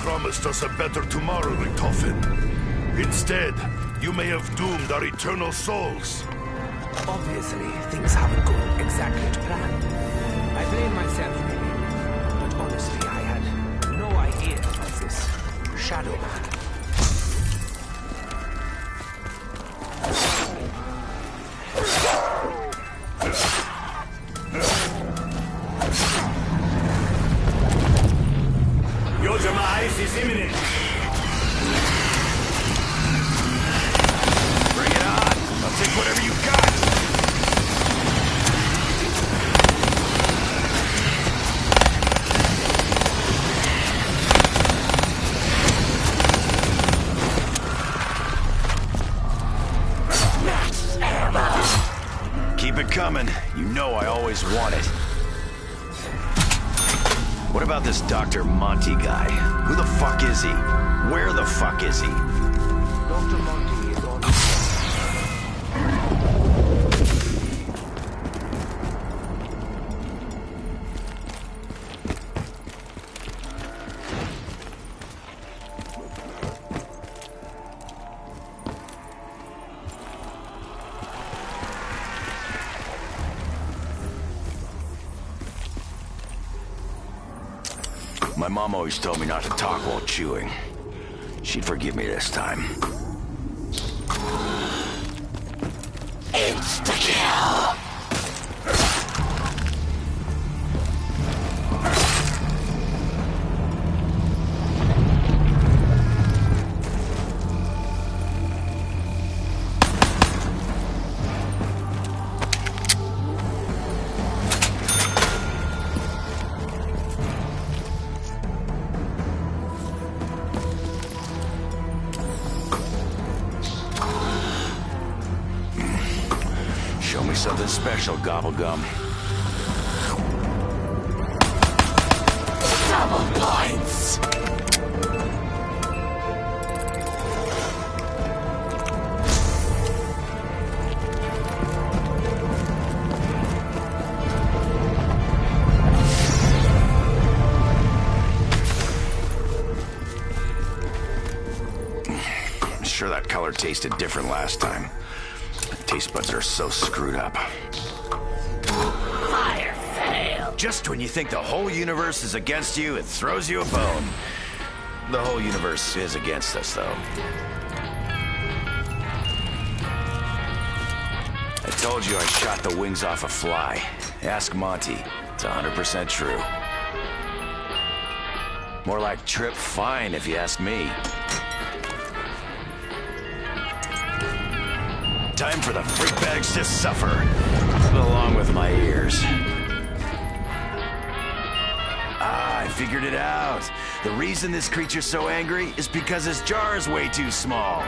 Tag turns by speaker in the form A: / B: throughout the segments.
A: promised us a better tomorrow, Richtofen. Instead, you may have doomed our eternal souls.
B: Obviously, things haven't gone exactly to plan. I blame myself, maybe. But honestly, I had no idea of this Shadow Man.
C: Your demise is imminent.
A: Bring it on! I'll take whatever you got!
D: Keep it coming. You know I always want it. What about this Dr. Monty guy? Who the fuck is he? Where the fuck is he?
B: Dr. Monty is on.
D: My mom always told me not to talk while chewing. She'd forgive me this time. Insta-kill! Show me something special, Gobblegum. Double points! I'm sure that color tasted different last time. Taste buds are so screwed up. Fire fail! Just when you think the whole universe is against you, it throws you a bone. The whole universe is against us, though. I told you I shot the wings off a fly. Ask Monty. It's 100% true. More like Trip Fine, if you ask me. Time for the freak bags to suffer, along with my ears. Ah, I figured it out. The reason this creature's so angry is because his jar is way too small.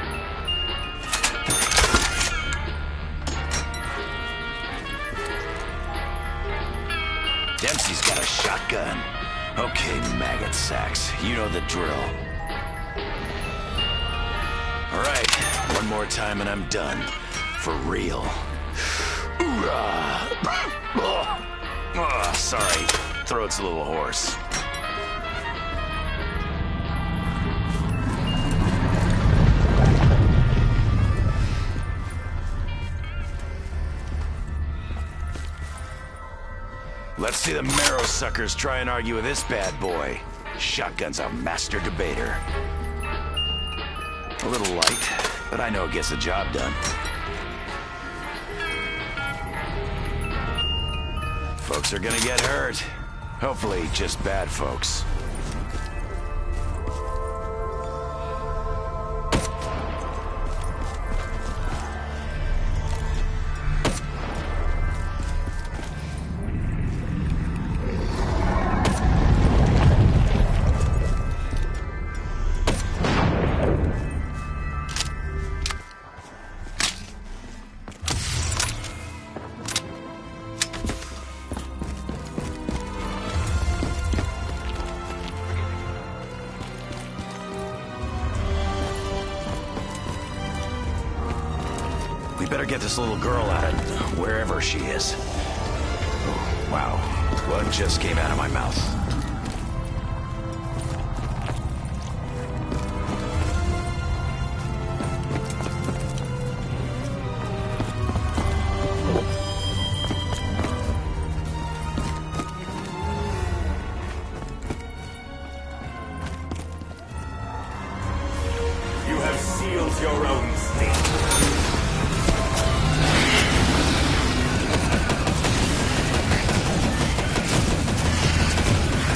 D: Dempsey's got a shotgun. Okay, maggot sacks, you know the drill. All right, one more time and I'm done. For real. Sorry, throat's a little hoarse. Let's see the marrow suckers try and argue with this bad boy. Shotgun's a master debater. A little light, but I know it gets the job done. Folks are gonna get hurt. Hopefully, just bad folks. We better get this little girl out of wherever she is. Oh, wow, what just came out of my mouth?
C: conceals your own state.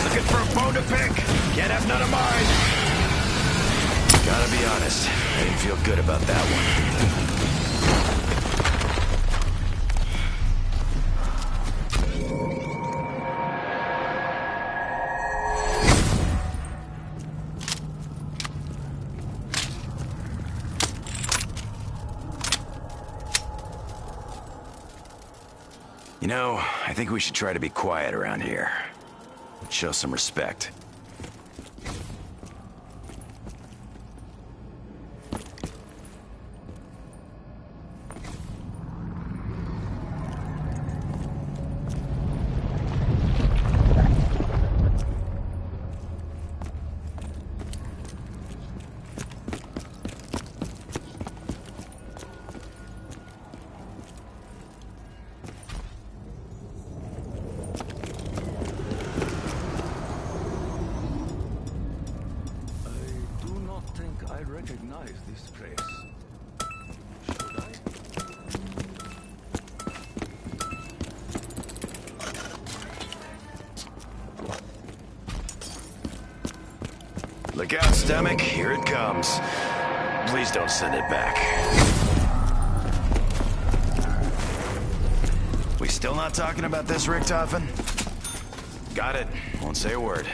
D: Looking for a bone to pick? Can't have none of mine. Gotta be honest, I didn't feel good about that one. You know, I think we should try to be quiet around here. Show some respect.
E: I recognize this place. Should I?
D: Look out, stomach. Here it comes. Please don't send it back. We still not talking about this, Richtofen? Got it. Won't say a word.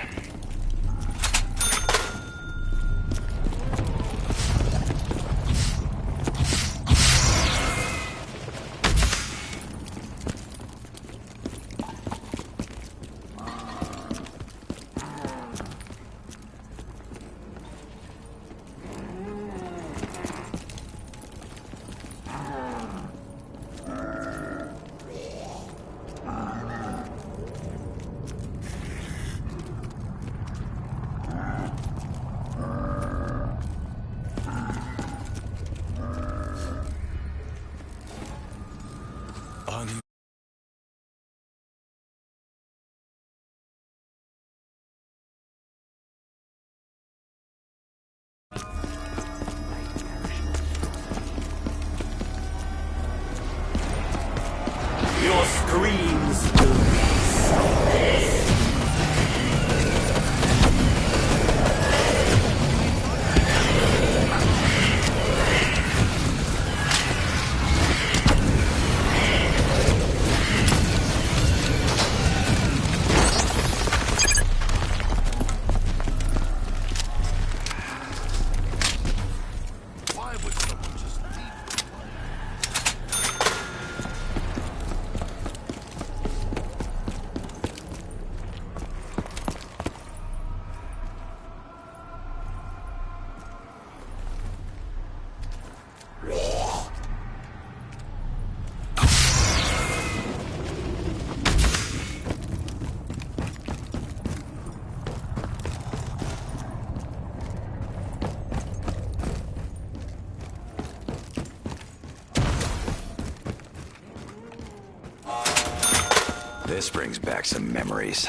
C: Your screams will be silenced.
A: Why would someone just leave?
D: This brings back some memories.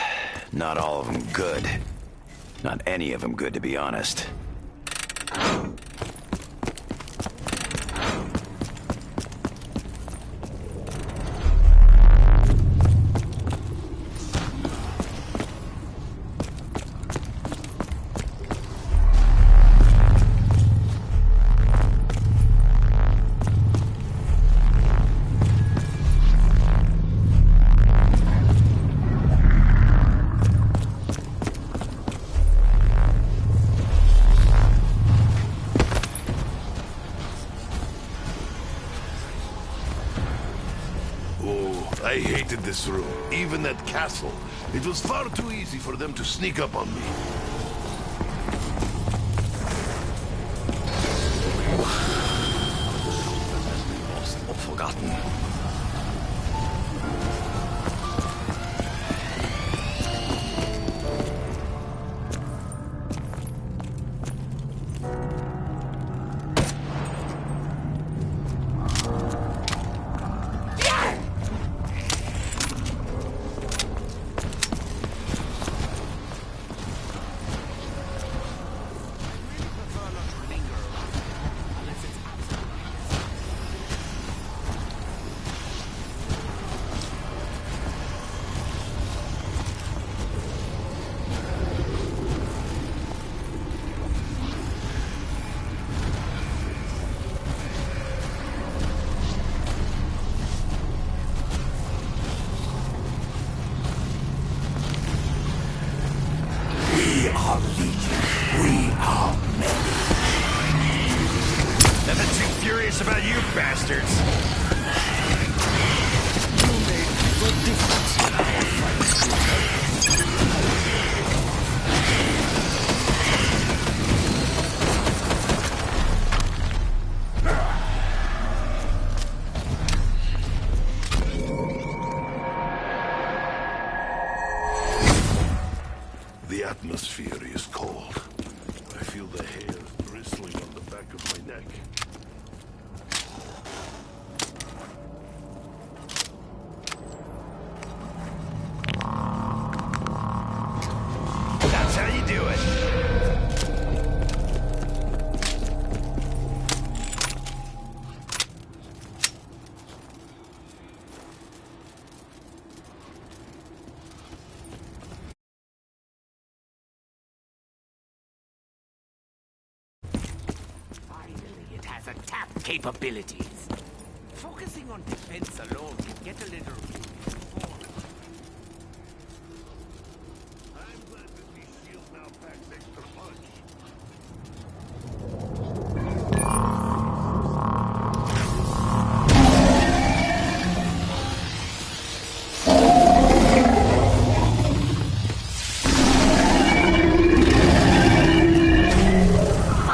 D: Not all of them good. Not any of them good, to be honest.
A: I hated this room, even that castle. It was far too easy for them to sneak up on me.
E: Lost or forgotten.
D: else about you bastards?
E: You made good difference in our fight.
A: The atmosphere is cold. I feel the hair bristling on the back of my neck.
D: That's how you do it.
B: Finally, it has attack capabilities. Focusing on defense alone can get a little boring.
A: I'm glad that these shield now packs extra punch.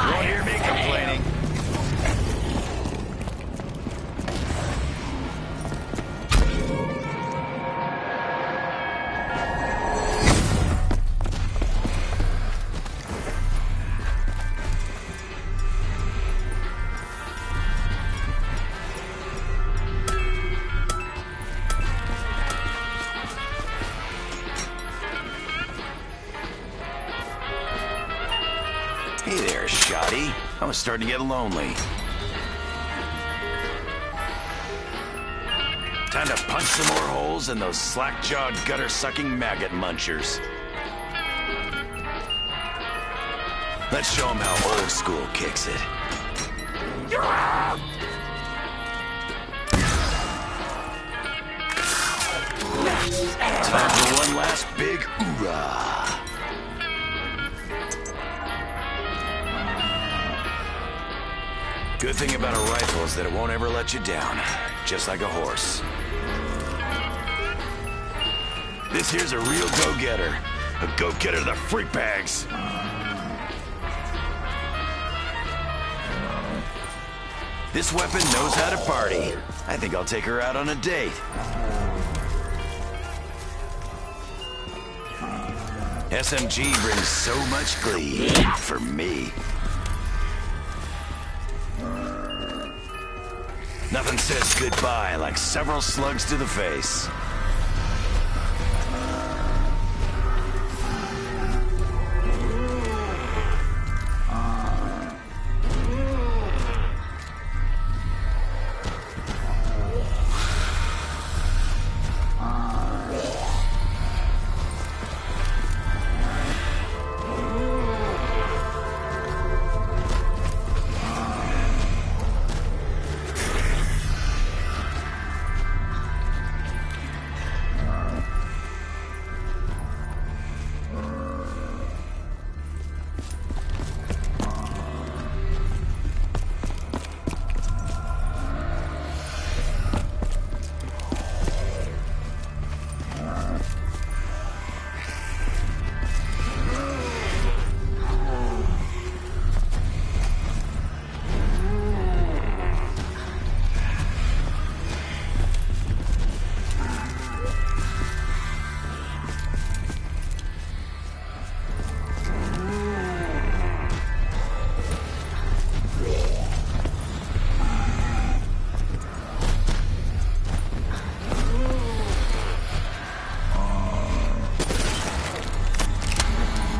D: Won't hear me complaining. Hey there, Shoddy. I was starting to get lonely. Time to punch some more holes in those slack-jawed, gutter-sucking maggot munchers. Let's show them how old school kicks it. Time for one last big hoorah. Good thing about a rifle is that it won't ever let you down, just like a horse. This here's a real go-getter. A go-getter to the freak bags. This weapon knows how to party. I think I'll take her out on a date. SMG brings so much glee for me. Nothing says goodbye like several slugs to the face.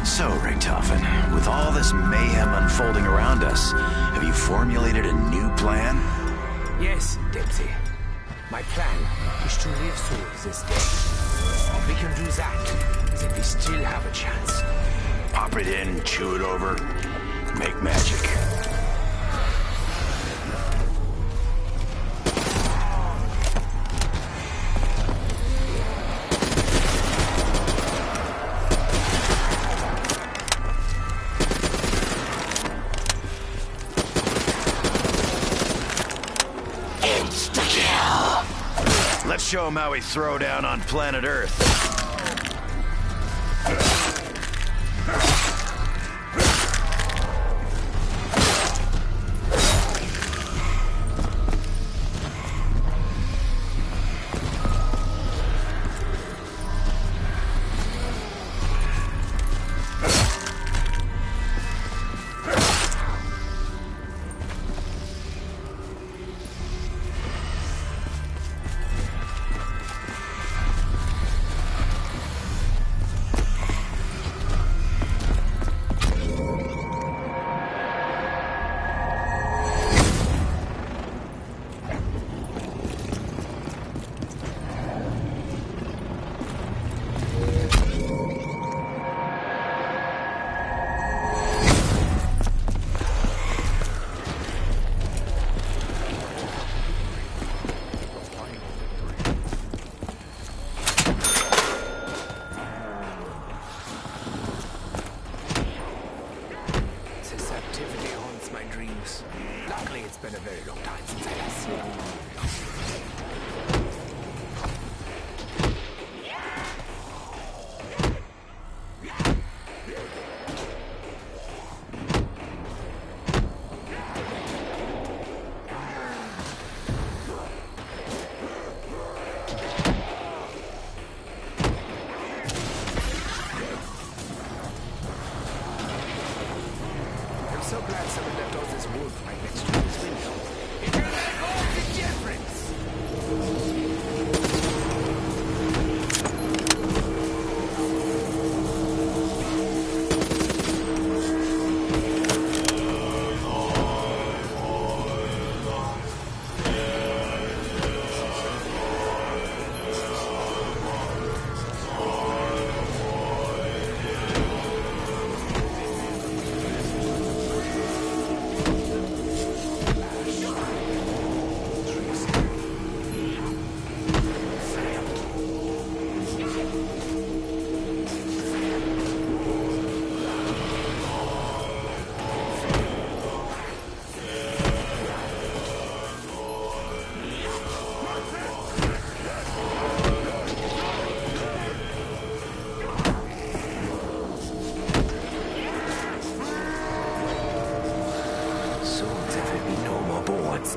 D: So, Richtofen, with all this mayhem unfolding around us, have you formulated a new plan?
B: Yes, Dempsey. My plan is to live through this day. If we can do that, then we still have a chance.
D: Pop it in, chew it over, make magic. Let's show him how we throw down on planet Earth.
B: Luckily, it's been a very long time since I last slept. I'm so glad someone left all this wood right next to this window. It will make all the difference!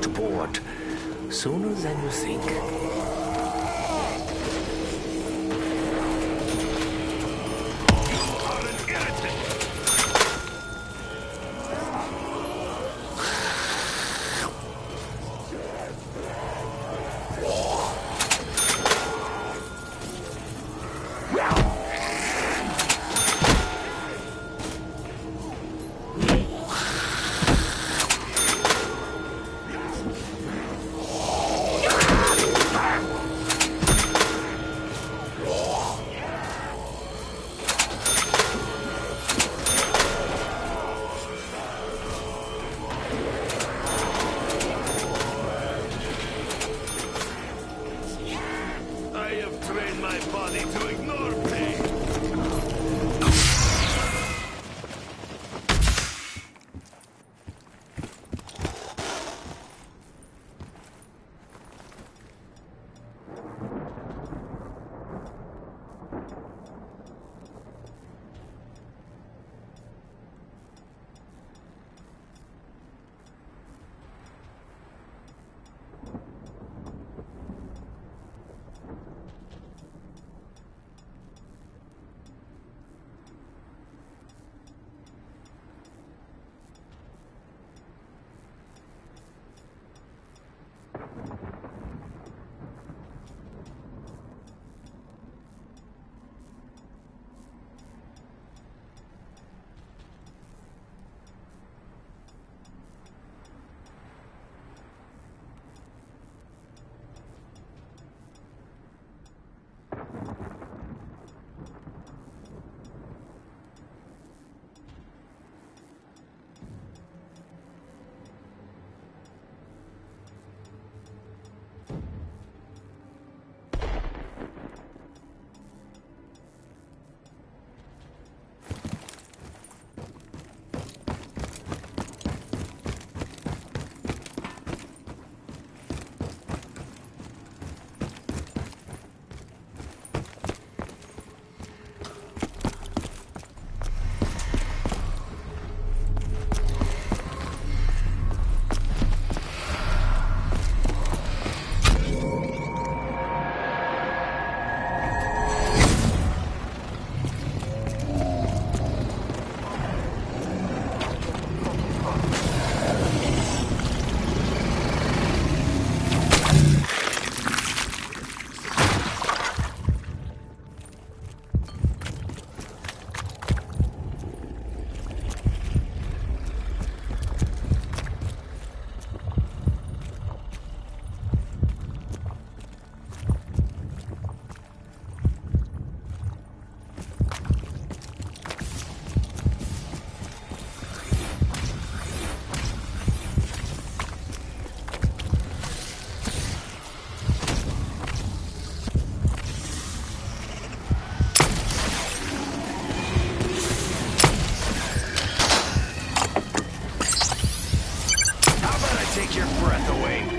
B: To board sooner than you think.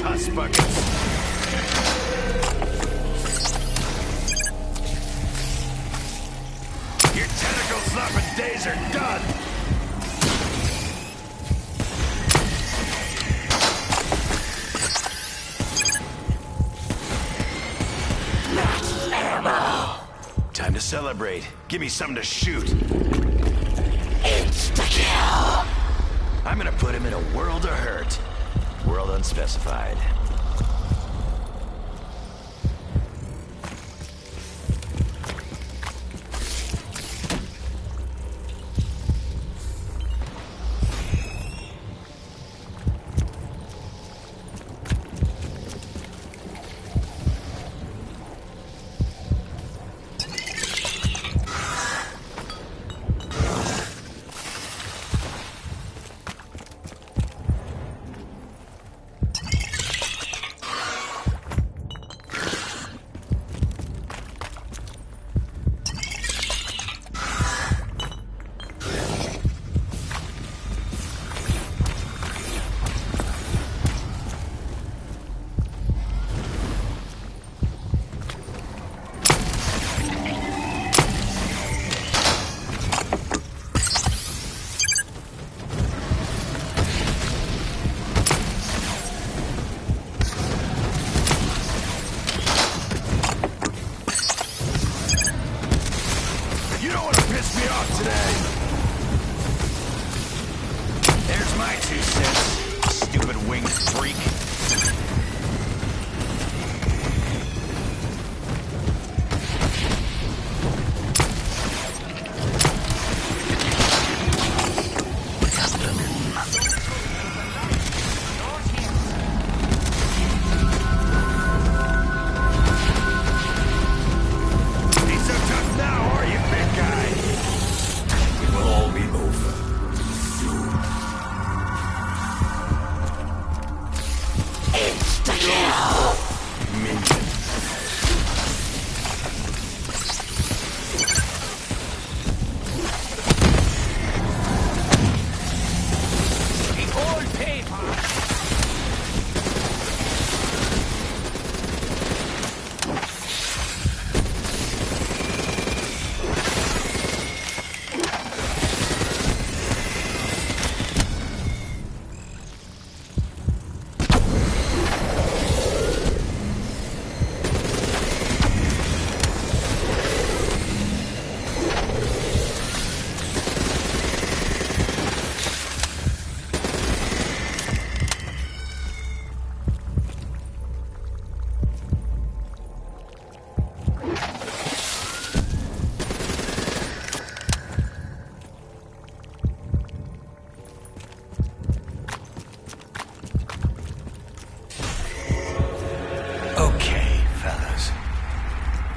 A: Pus buckets. Your tentacle-slapping days are done!
D: Time to celebrate. Give me something to shoot.
F: Insta-kill!
D: I'm gonna put him in a world of hurt. World unspecified.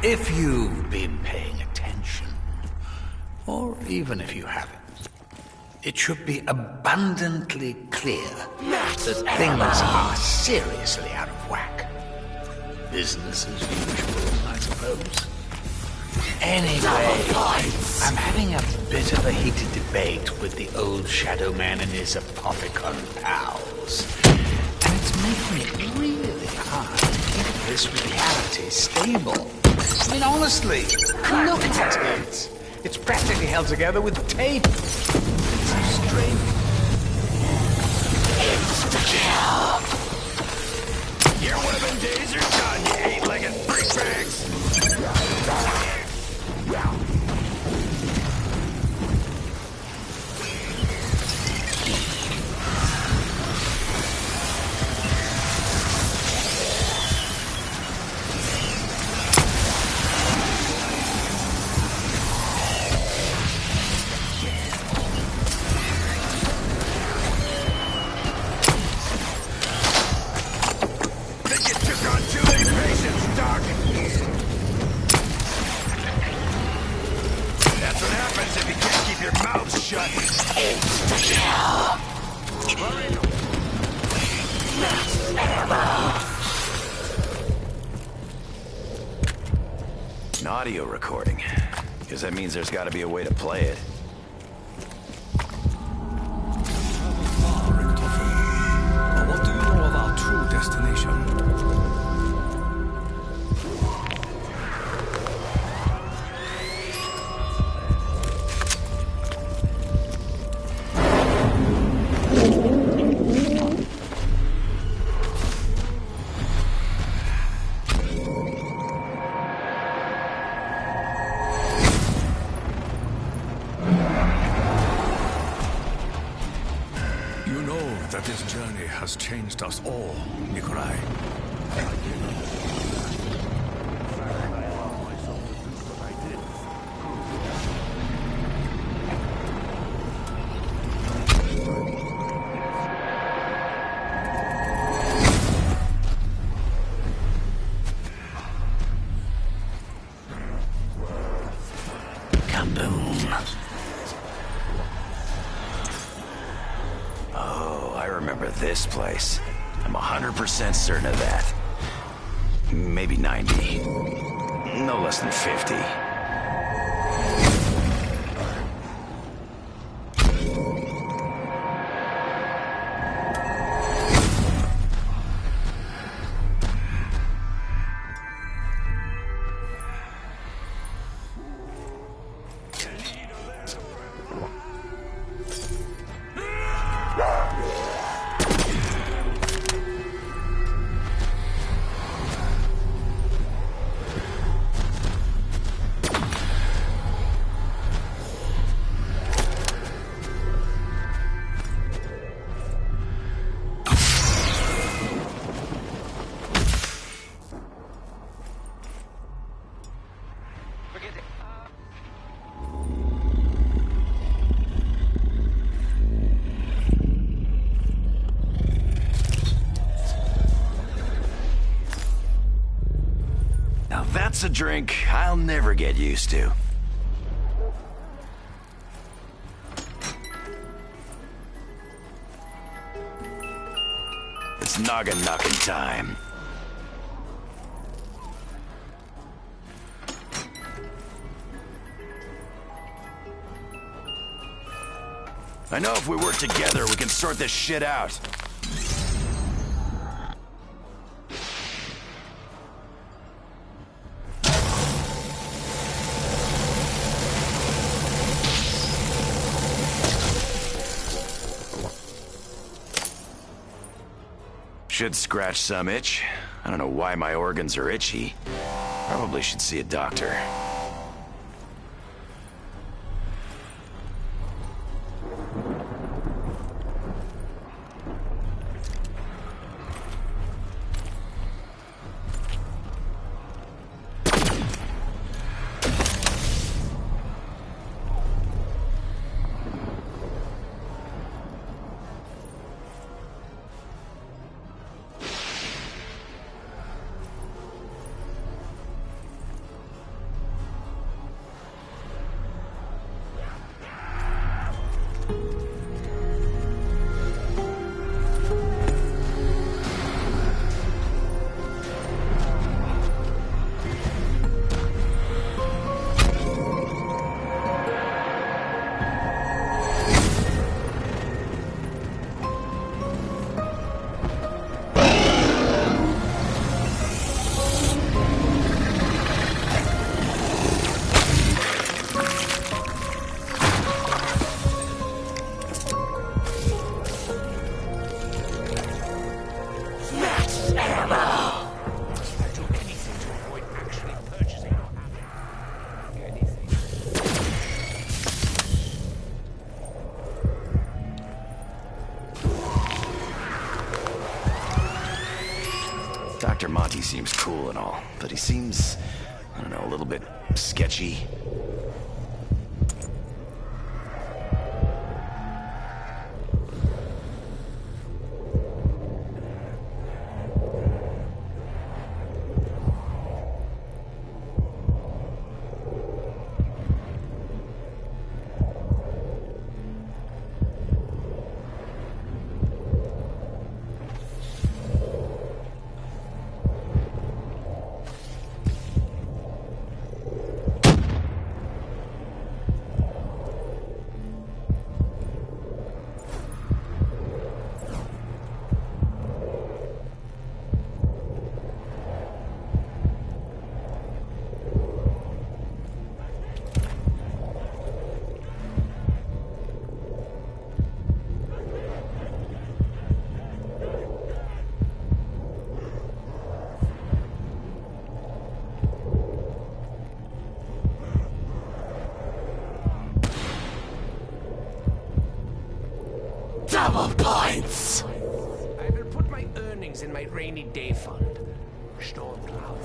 B: If you've been paying attention, or even if you haven't, it should be abundantly clear that things are seriously out of whack. Business as usual, I suppose. Anyway, I'm having a bit of a heated debate with the old Shadow Man and his Apothicon pals. And it's making it really hard to keep this reality stable. I mean, honestly, look at it. It's practically held together with tape. It's so strange.
F: Insta-kill!
A: Your weapon days are done, you eight-legged freak bags!
D: An audio recording. Guess that means there's got to be a way to play it.
E: What do you know of our true destination?
A: You know that this journey has changed us all, Nikolai.
D: This place. I'm 100% certain of that. Maybe 90. No less than 50. That's a drink I'll never get used to. It's noggin knocking time. I know if we work together, we can sort this shit out. Should scratch some itch. I don't know why my organs are itchy. Probably should see a doctor. Dr. Monty seems cool and all, but he seems, I don't know, a little bit sketchy.
F: Double point! Yes.
C: I will put my earnings in my rainy day fund. Stormcloud.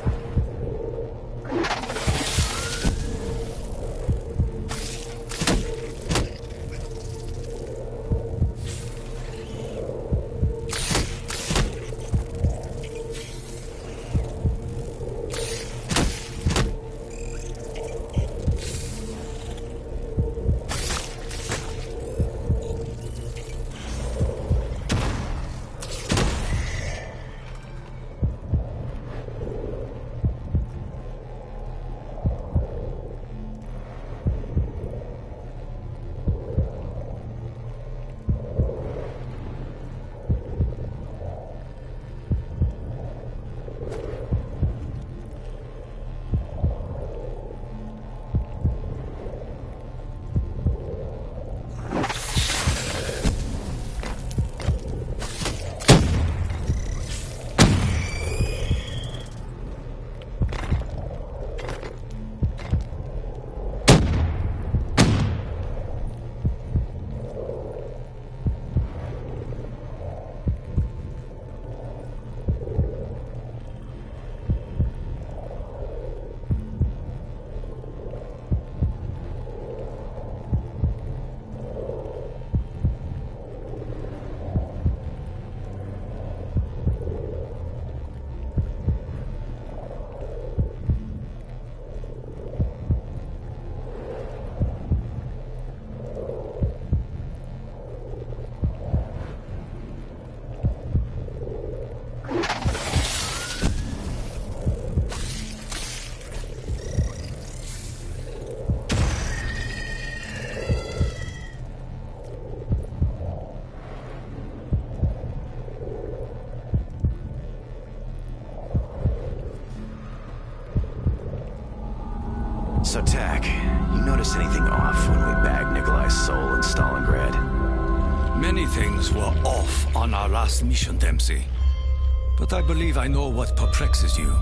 D: So, Tak, you notice anything off when we bagged Nikolai's soul in Stalingrad?
E: Many things were off on our last mission, Dempsey. But I believe I know what perplexes you.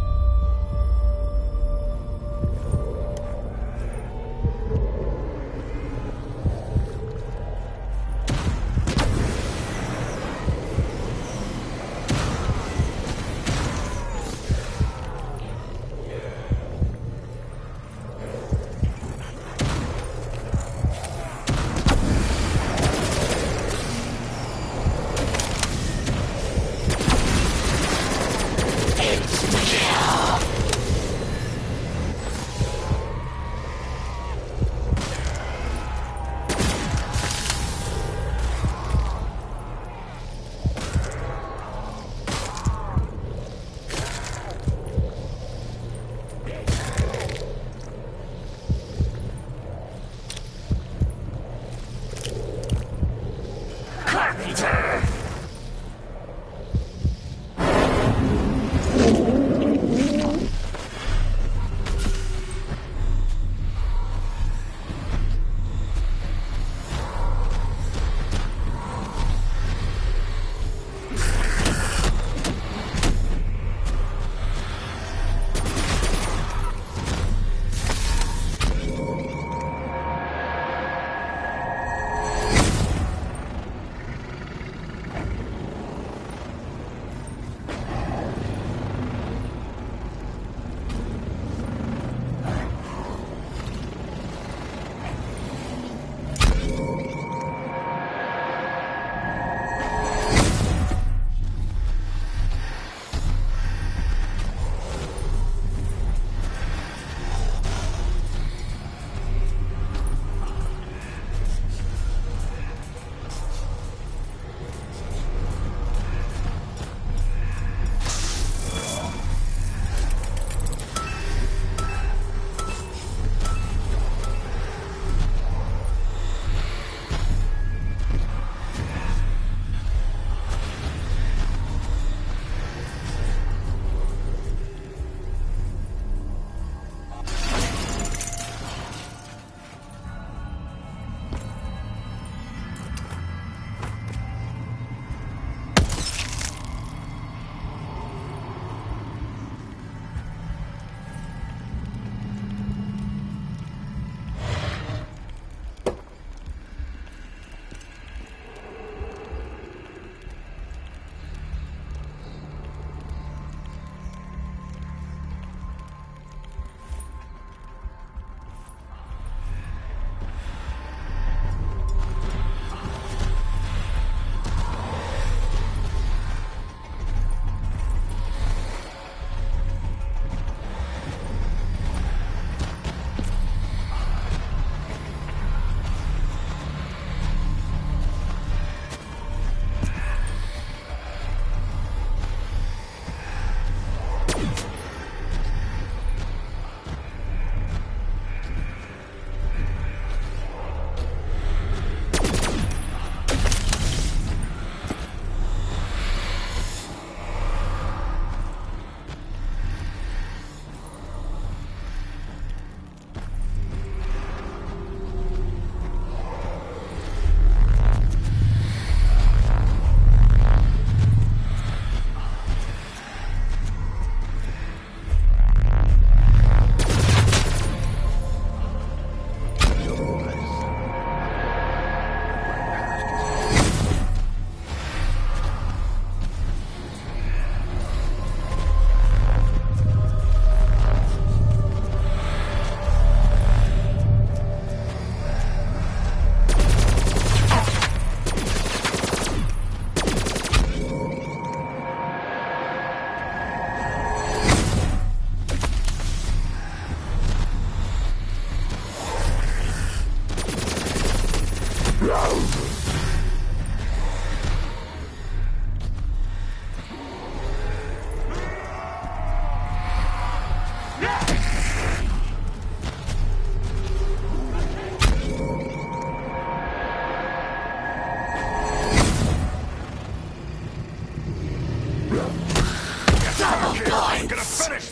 F: Kill.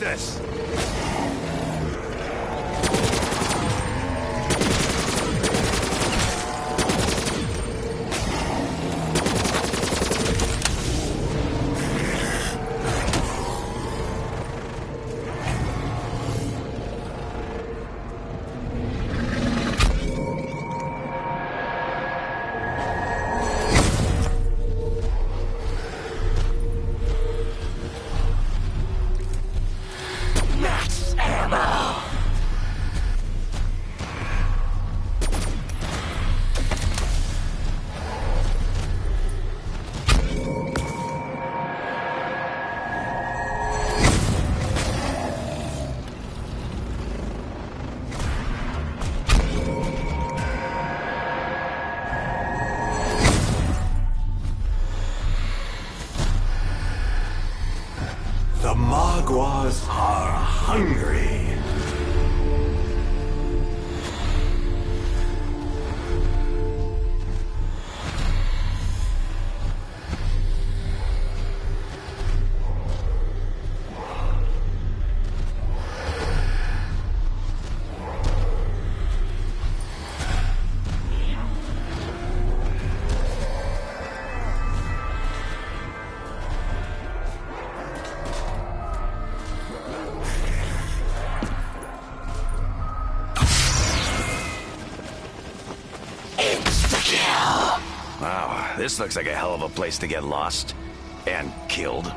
A: this.
G: The Magwas are hungry.
D: Wow, this looks like a hell of a place to get lost and killed.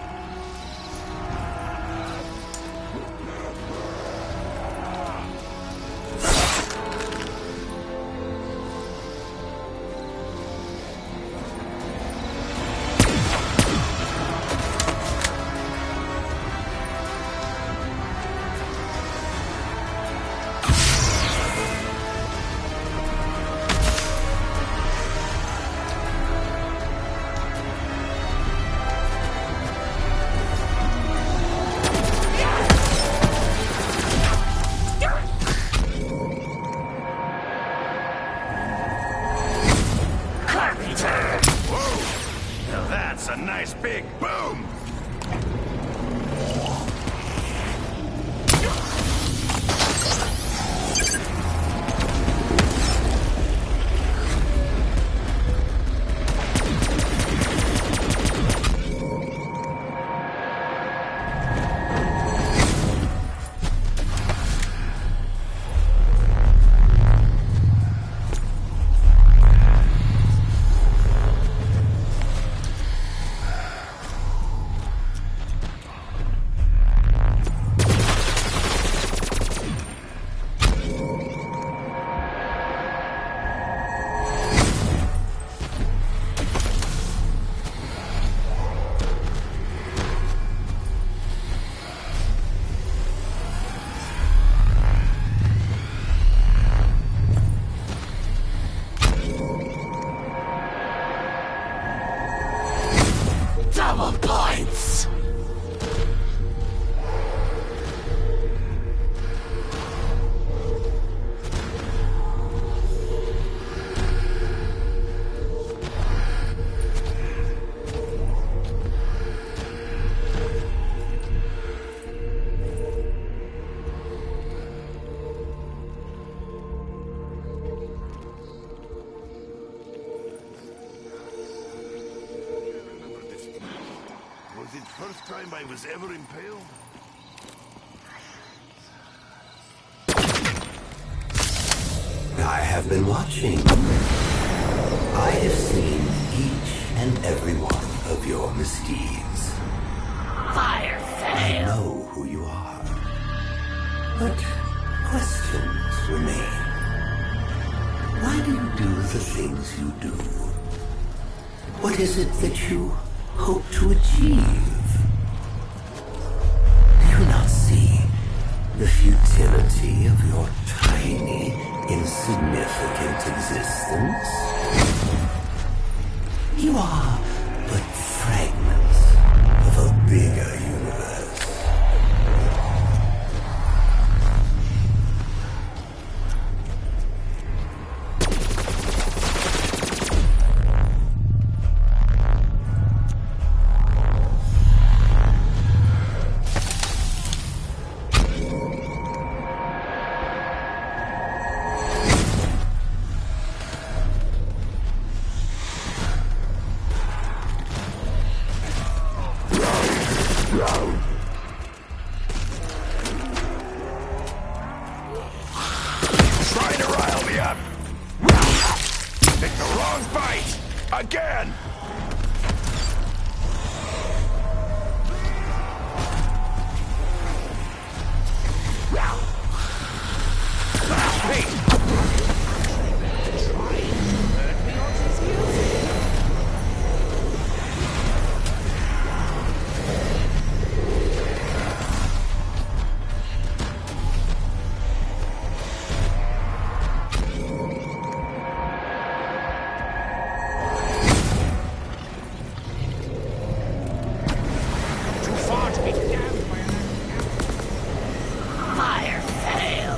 A: That's a nice big boom!
F: Double points!
A: Was it first time I was ever impaled?
G: I have been watching. I have seen each and every one of your misdeeds.
F: Fire
G: I
F: fail!
G: know who you are. But questions remain. Why do you do the things you do? What is it that you hope to achieve? Do you not see the futility of your tiny, insignificant existence? You are but fragments of a bigger universe.
A: Trying to rile me up. Pick the wrong fight. Again.
F: Fire fail.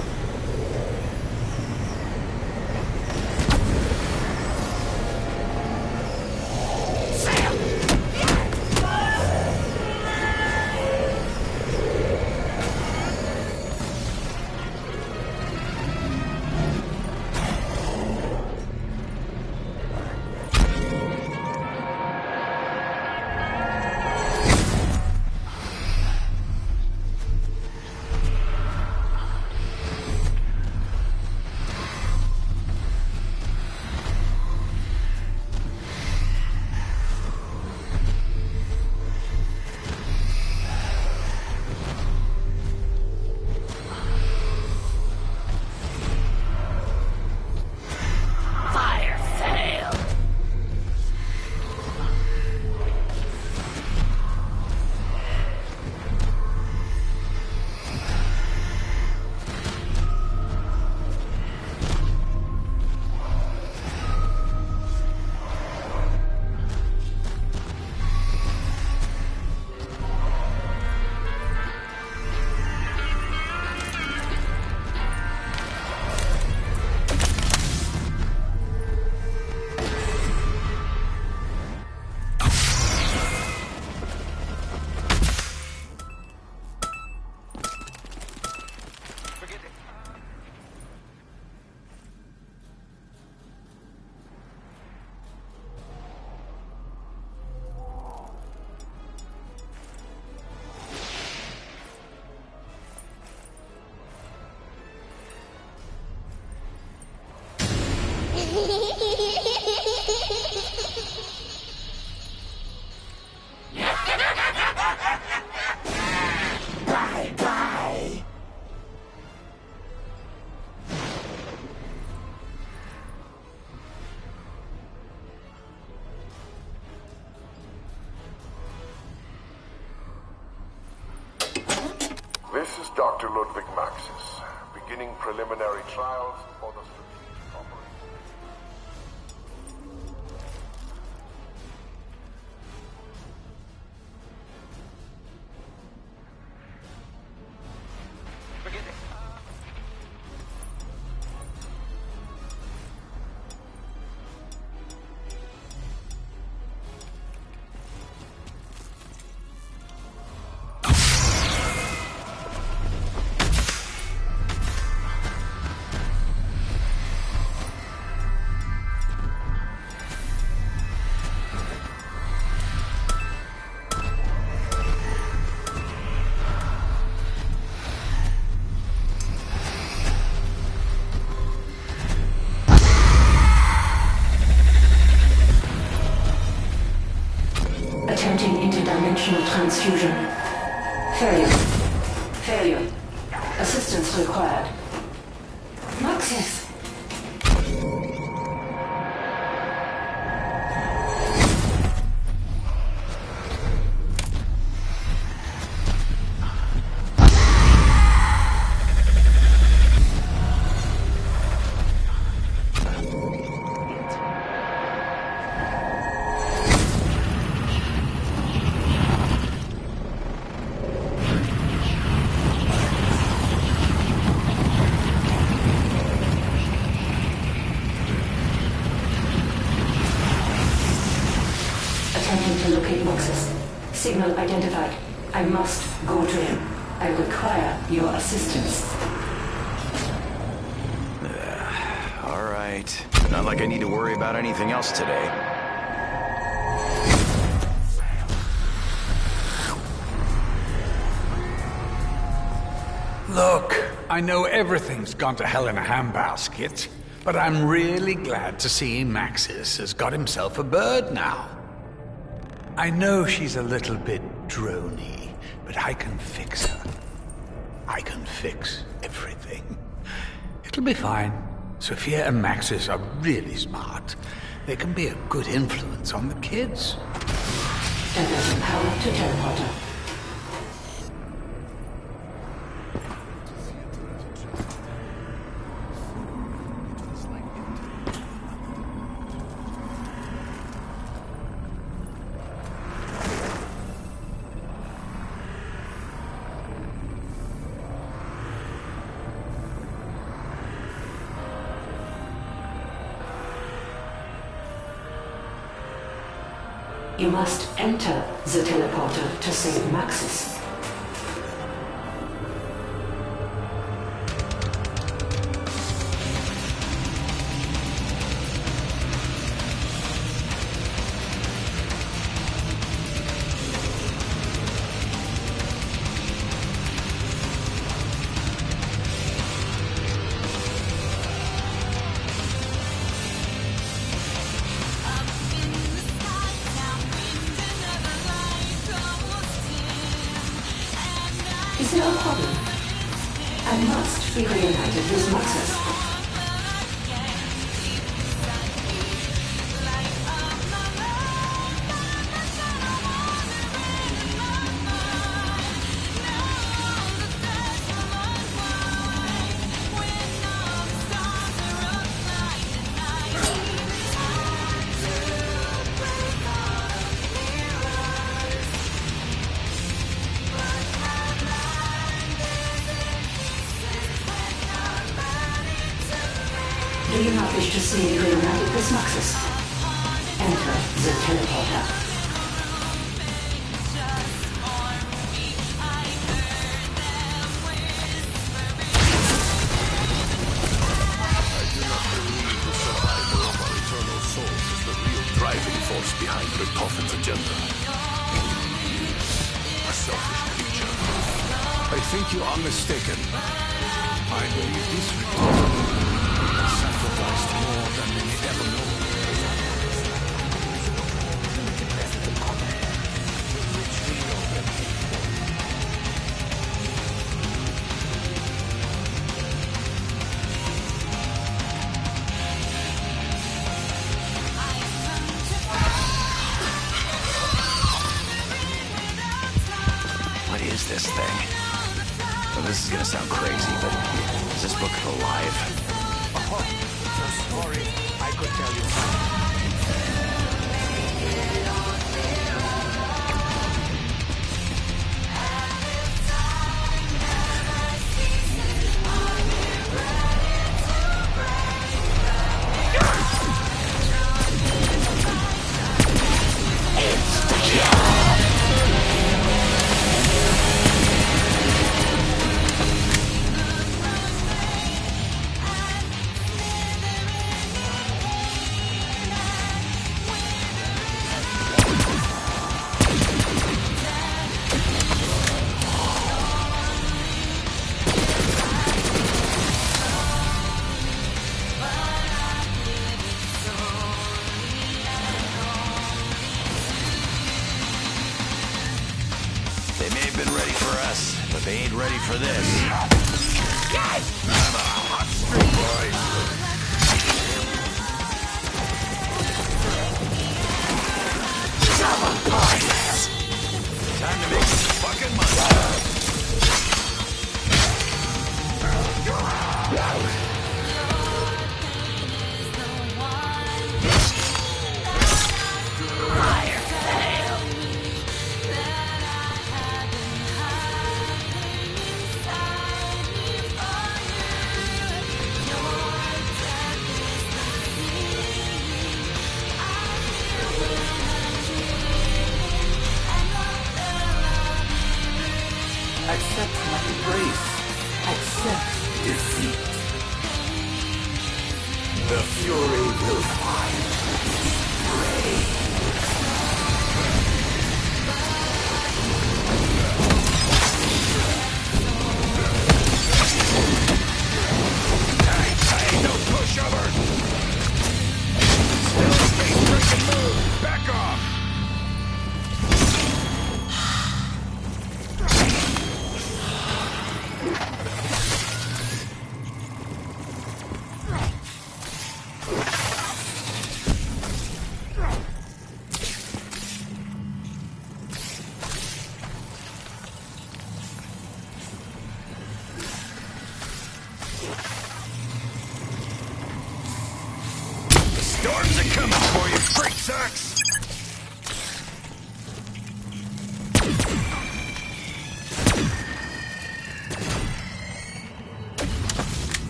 F: Fire fail. Bye bye.
H: This is Dr. Ludwig Maxis, beginning preliminary trials for the strategic operation.
I: Attempting interdimensional transfusion. Failure. Failure. Assistance required. Maxis! Attempting to locate Moxus. Signal identified. I must go to him. I require your assistance.
D: All right. Not like I need to worry about anything else today.
B: I know everything's gone to hell in a handbasket, but I'm really glad to see Maxis has got himself a bird now. I know she's a little bit drony, but I can fix her. I can fix everything. It'll be fine. Sophia and Maxis are really smart. They can be a good influence on the kids.
I: Diverting power to teleporter. You must enter the teleporter to save Maxis. Is there a problem? I must be reunited with Maxis. Do you not wish to see me reunited with Maxis? Enter the teleporter.
A: Driving force behind Richtoffen's agenda. A selfish creature.
E: I think you are mistaken. I believe this Richtoffen sacrificed more than many ever know.
D: What is this thing? Well, this is gonna sound crazy, but is this book alive?
C: Oh, sorry. I could tell you.
D: They may have been ready for us, but they ain't ready for this.
A: I'm a hot street boy.
D: Time to make some fucking money.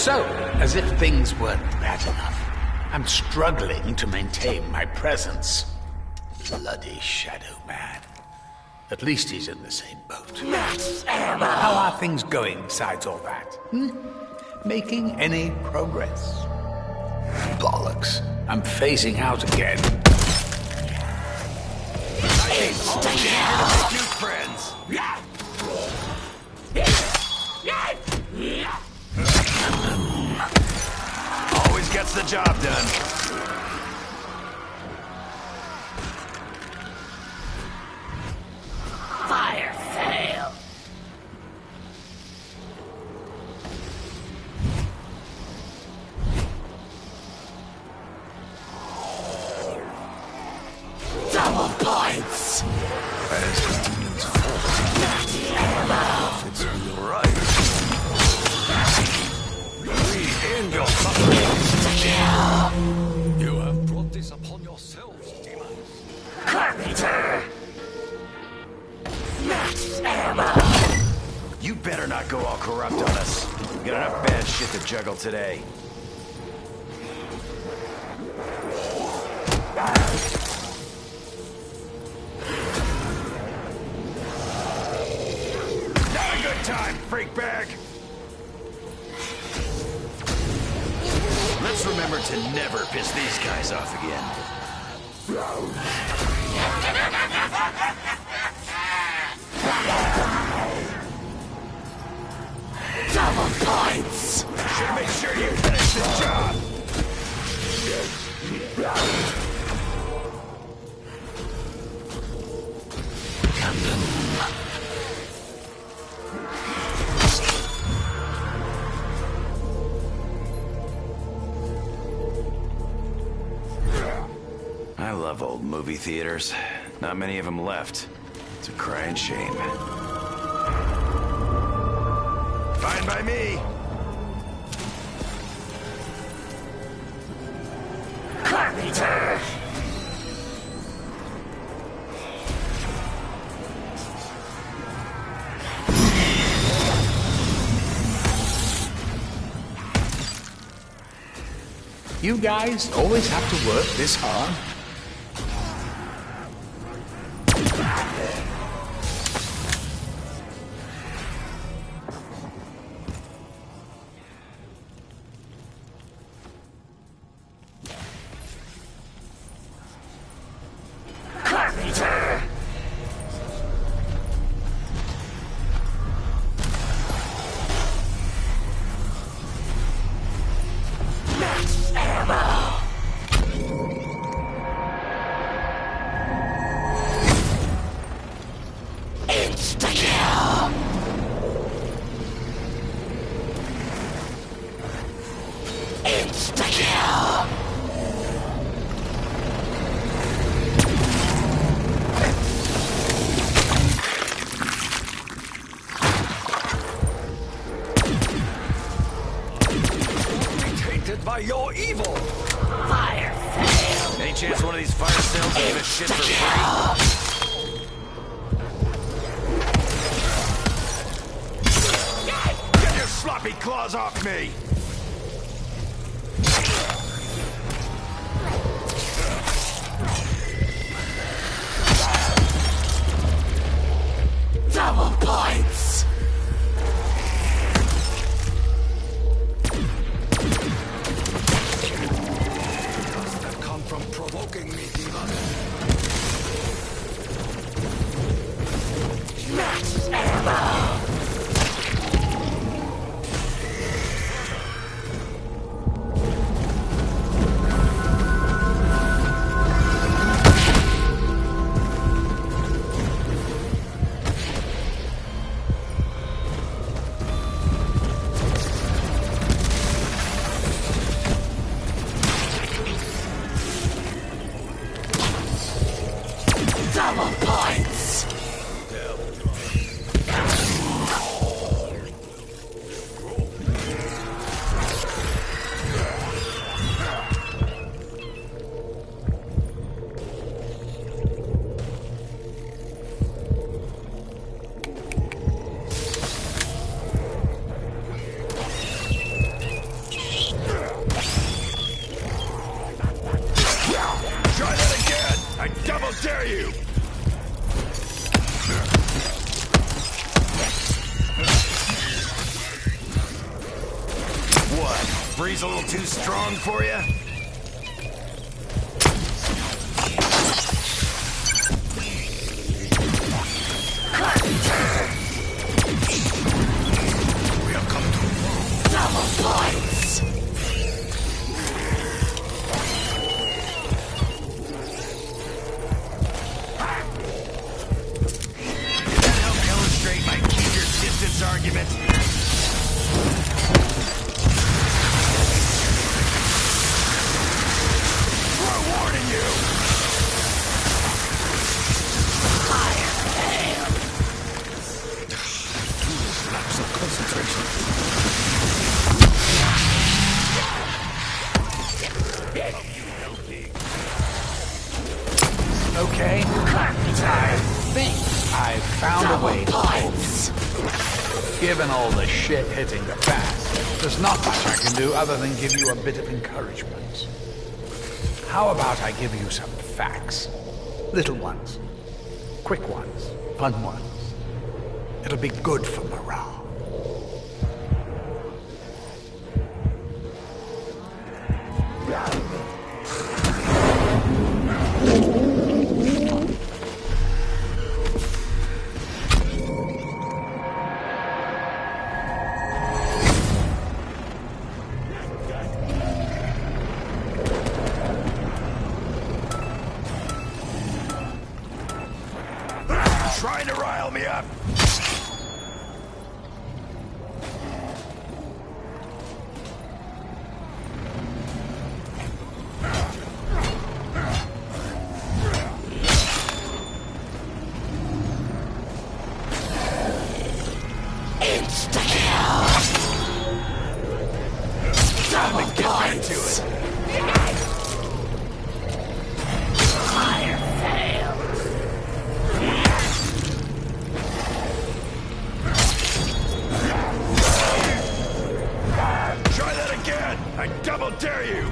B: So, as if things weren't bad enough, I'm struggling to maintain my presence. Bloody Shadow Man. At least he's in the same boat. How are things going besides all that? Making any progress? Bollocks. I'm phasing out again.
D: New friends. Always gets the job done.
F: Fire sale. Double points.
E: As the demon's force, it's real right. We end your suffering. You have brought this upon yourselves, demons.
F: Carpenter. Max ammo.
D: You better not go all corrupt on us. We got enough bad shit to juggle today. Not a good time, freak bag! Let's remember to never piss these guys off again.
F: Double points.
D: Should make sure you finish the job. I love old movie theaters. Not many of them left. It's a crying shame. Fine by me.
F: Carpenter.
B: You guys always have to work this hard?
F: Carpenter. Max ammo. Insta-kill. Insta-kill.
E: Tainted by your evil.
F: Fire sale.
D: Any chance one of these fire sales will give a shit for free? Get your sloppy claws off me!
F: Double points.
E: That come from provoking me, demon.
F: Max ammo.
D: a little too strong for you?
E: We have come to
F: Double points.
D: Did that help illustrate my keep your distance argument? Forewarning you!
E: lapse of concentration.
B: Okay, I think I've found a way to
F: Points.
B: Given all the shit hitting the fan, there's not much I can do other than give you a bit of encouragement. How about I give you some facts? Little ones, quick ones, fun ones. It'll be good for morale.
D: Trying to rile me up.
F: Insta-kill. Double points. Fire fails.
D: Try that again. I double dare you.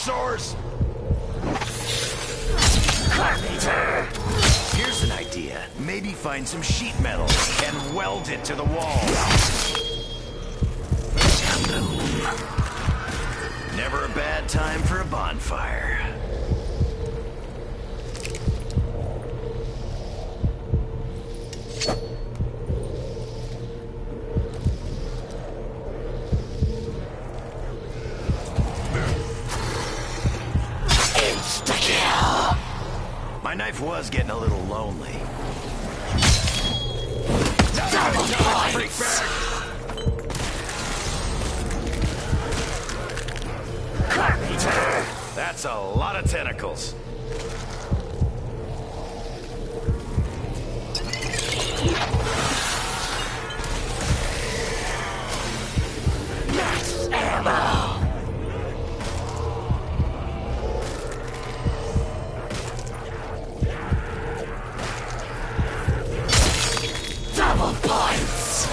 D: Sores. Here's an idea. Maybe find some sheet metal and weld it to the wall. Never a bad time for a bonfire. My knife was getting a little lonely.
F: Double points.
D: That's a lot of tentacles.
F: Max ammo. Double points.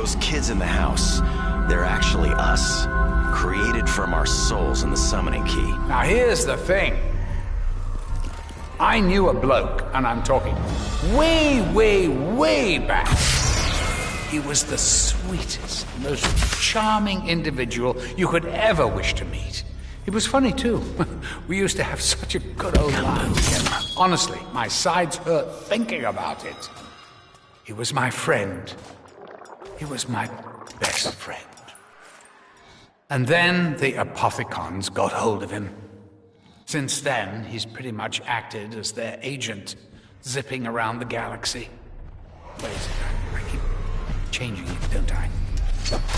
D: those kids in the house, they're actually us. Created from our souls in the summoning key.
B: Now here's the thing. I knew a bloke, and I'm talking way, way, way back. He was the sweetest, most charming individual you could ever wish to meet. He was funny too. We used to have such a good old laugh together. Honestly, my sides hurt thinking about it. He was my friend. He was my best friend. And then the Apothicons got hold of him. Since then, he's pretty much acted as their agent, zipping around the galaxy. Wait a second, I keep changing it, don't I?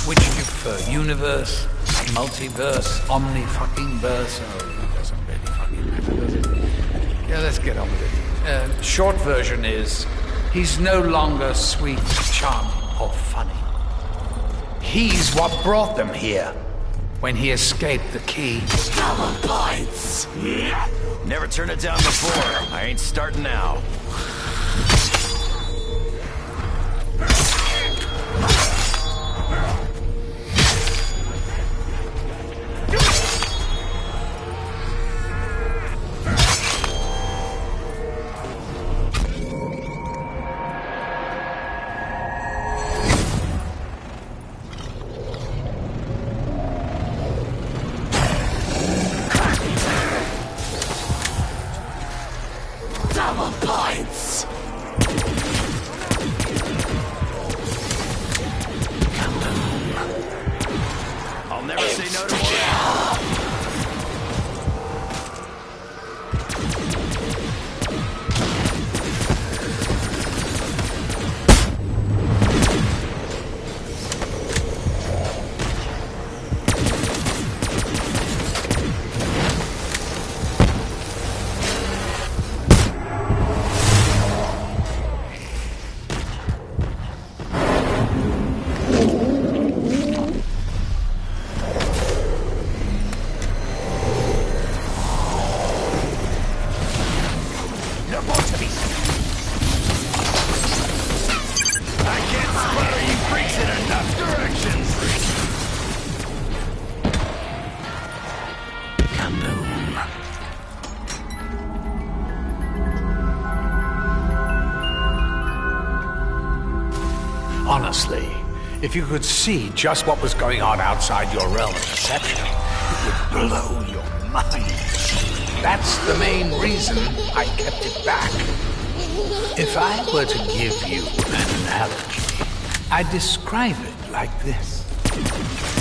B: Which do you prefer, universe, multiverse, omni-fucking-verse? Oh, it doesn't really fucking matter, does it? Yeah, let's get on with it. Short version is, he's no longer sweet, charming, or funny. He's what brought them here. When he escaped the key.
F: Double points!
D: Never turned it down before. I ain't starting now.
F: Double points!
D: I'll never say no to more.
B: Honestly, if you could see just what was going on outside your realm of perception, it would blow your mind. That's the main reason I kept it back. If I were to give you an analogy, I'd describe it like this.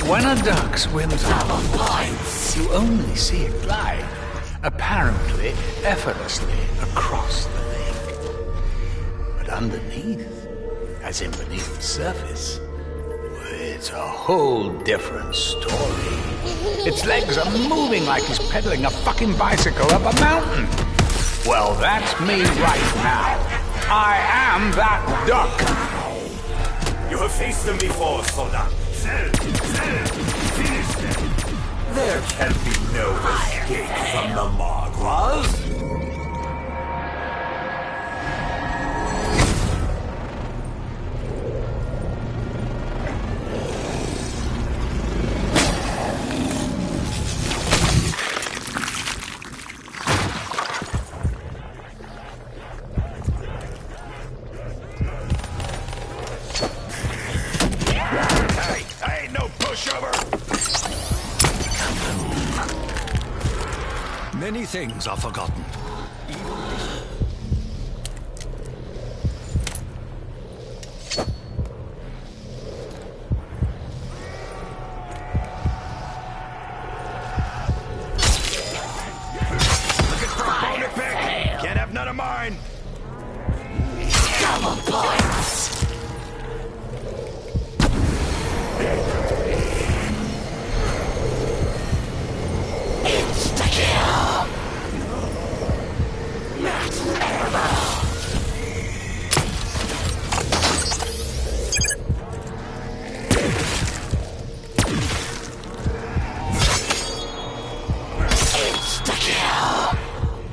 B: When a duck swims out, you only see it glide, apparently effortlessly across the lake. But underneath, as in beneath the surface, it's a whole different story. Its legs are moving like he's pedaling a fucking bicycle up a mountain. Well, that's me right now. I am that duck.
J: You have faced them before, Soldat.
A: Finish them.
J: There can be no escape from the Magras.
E: Many things are forgotten.
D: Looking for a bone to pick? Can't have none of mine.
F: Double points! Insta-kill! Max ammo!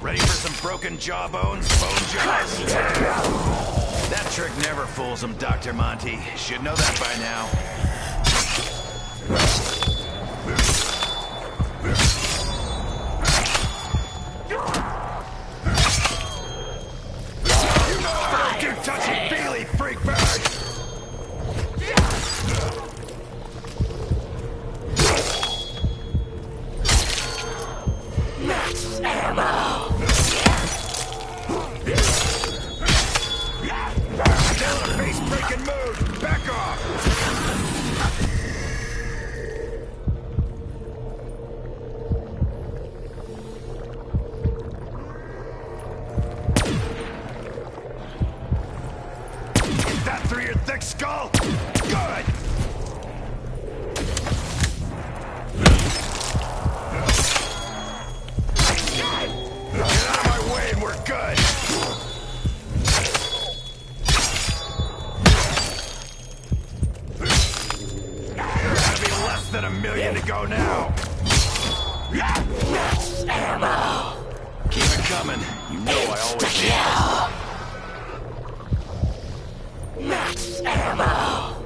D: Ready for some broken jawbones, bone jaws? That trick never fools them, Dr. Monty. Should know that by now. You touchy-feely, freak bird!
F: Max ammo!
D: Still in a face-breaking mood! Back off! Get that through your thick skull? Good! Get out of my way and we're good! Gotta be less than $1 million to go now!
F: Max ammo!
D: Keep it coming. You know I always do.
F: Max ammo!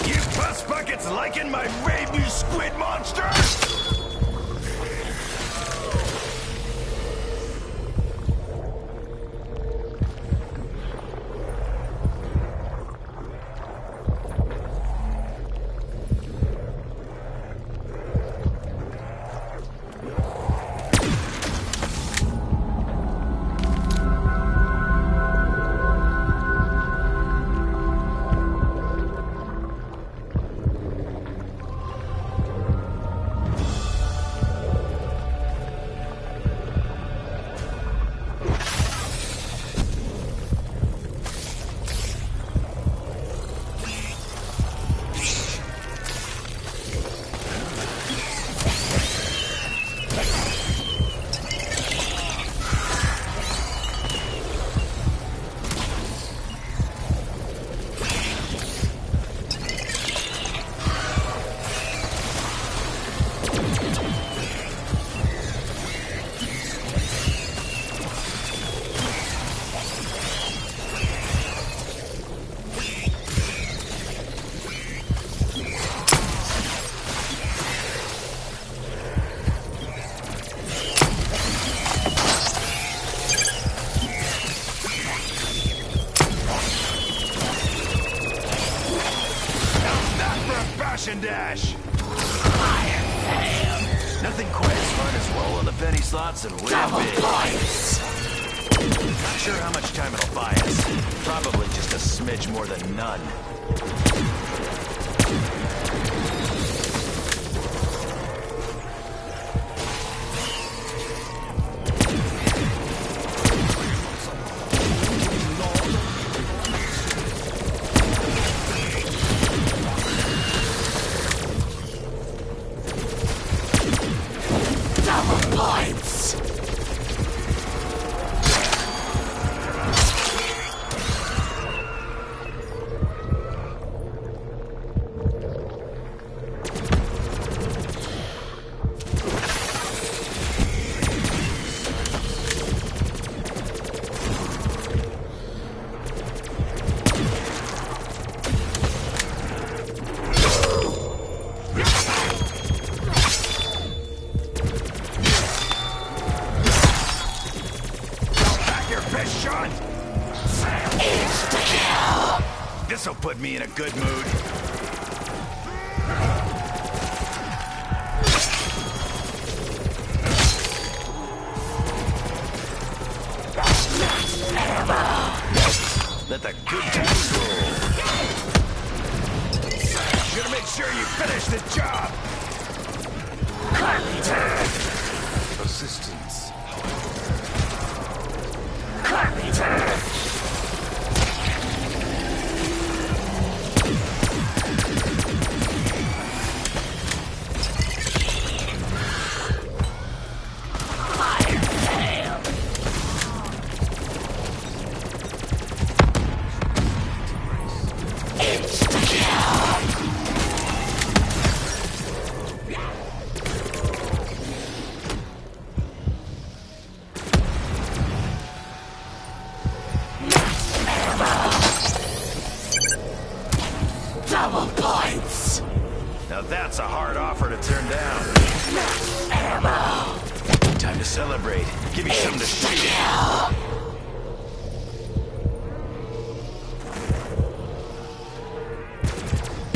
D: You puss buckets liking my rabies squid monster? Dash. Nothing quite as fun as rolling the penny slots and winning big. Not sure how much time it'll buy us. Probably just a smidge more than none.
F: Points!
D: This'll put me in a good mood. Let the good times roll. Should make sure you finish the job.
E: Resistance,
D: That's a hard offer to turn down.
F: Ammo.
D: Time to celebrate. Give me something to shoot at.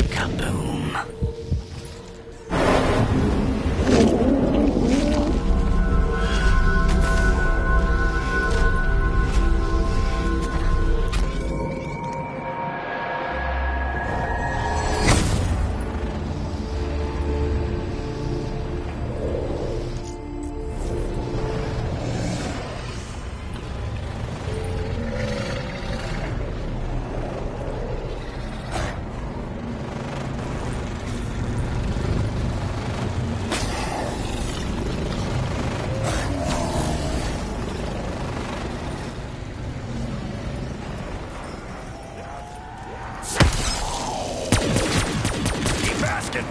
B: Kaboom.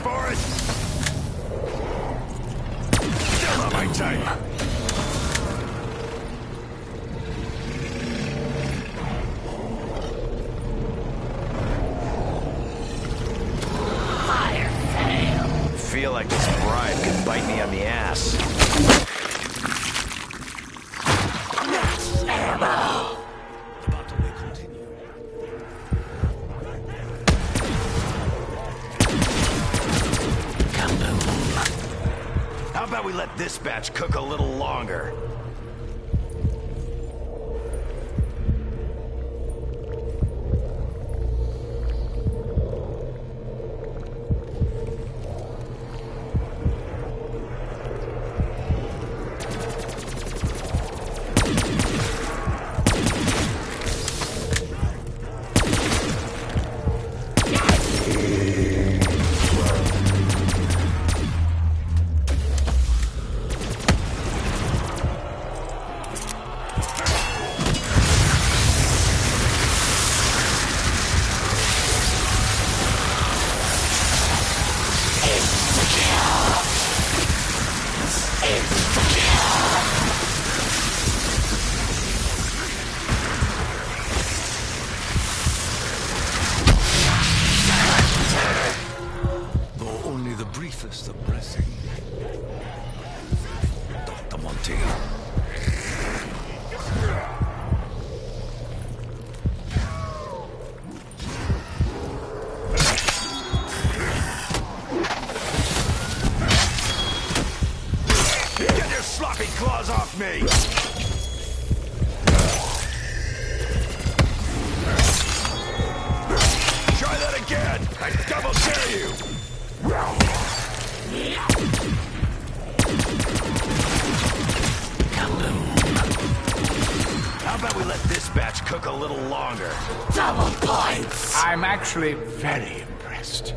D: For it. Still not my type.
F: Fire sale.
D: Feel like this bribe could bite me on the ass.
F: Max ammo.
E: The battle may continue.
D: How about we let this batch cook a little longer?
E: of blessing. Dr. Monty.
D: Get your sloppy claws off me! Try that again! I double dare you! How about we let this batch cook a little longer?
F: Double points!
B: I'm actually very impressed.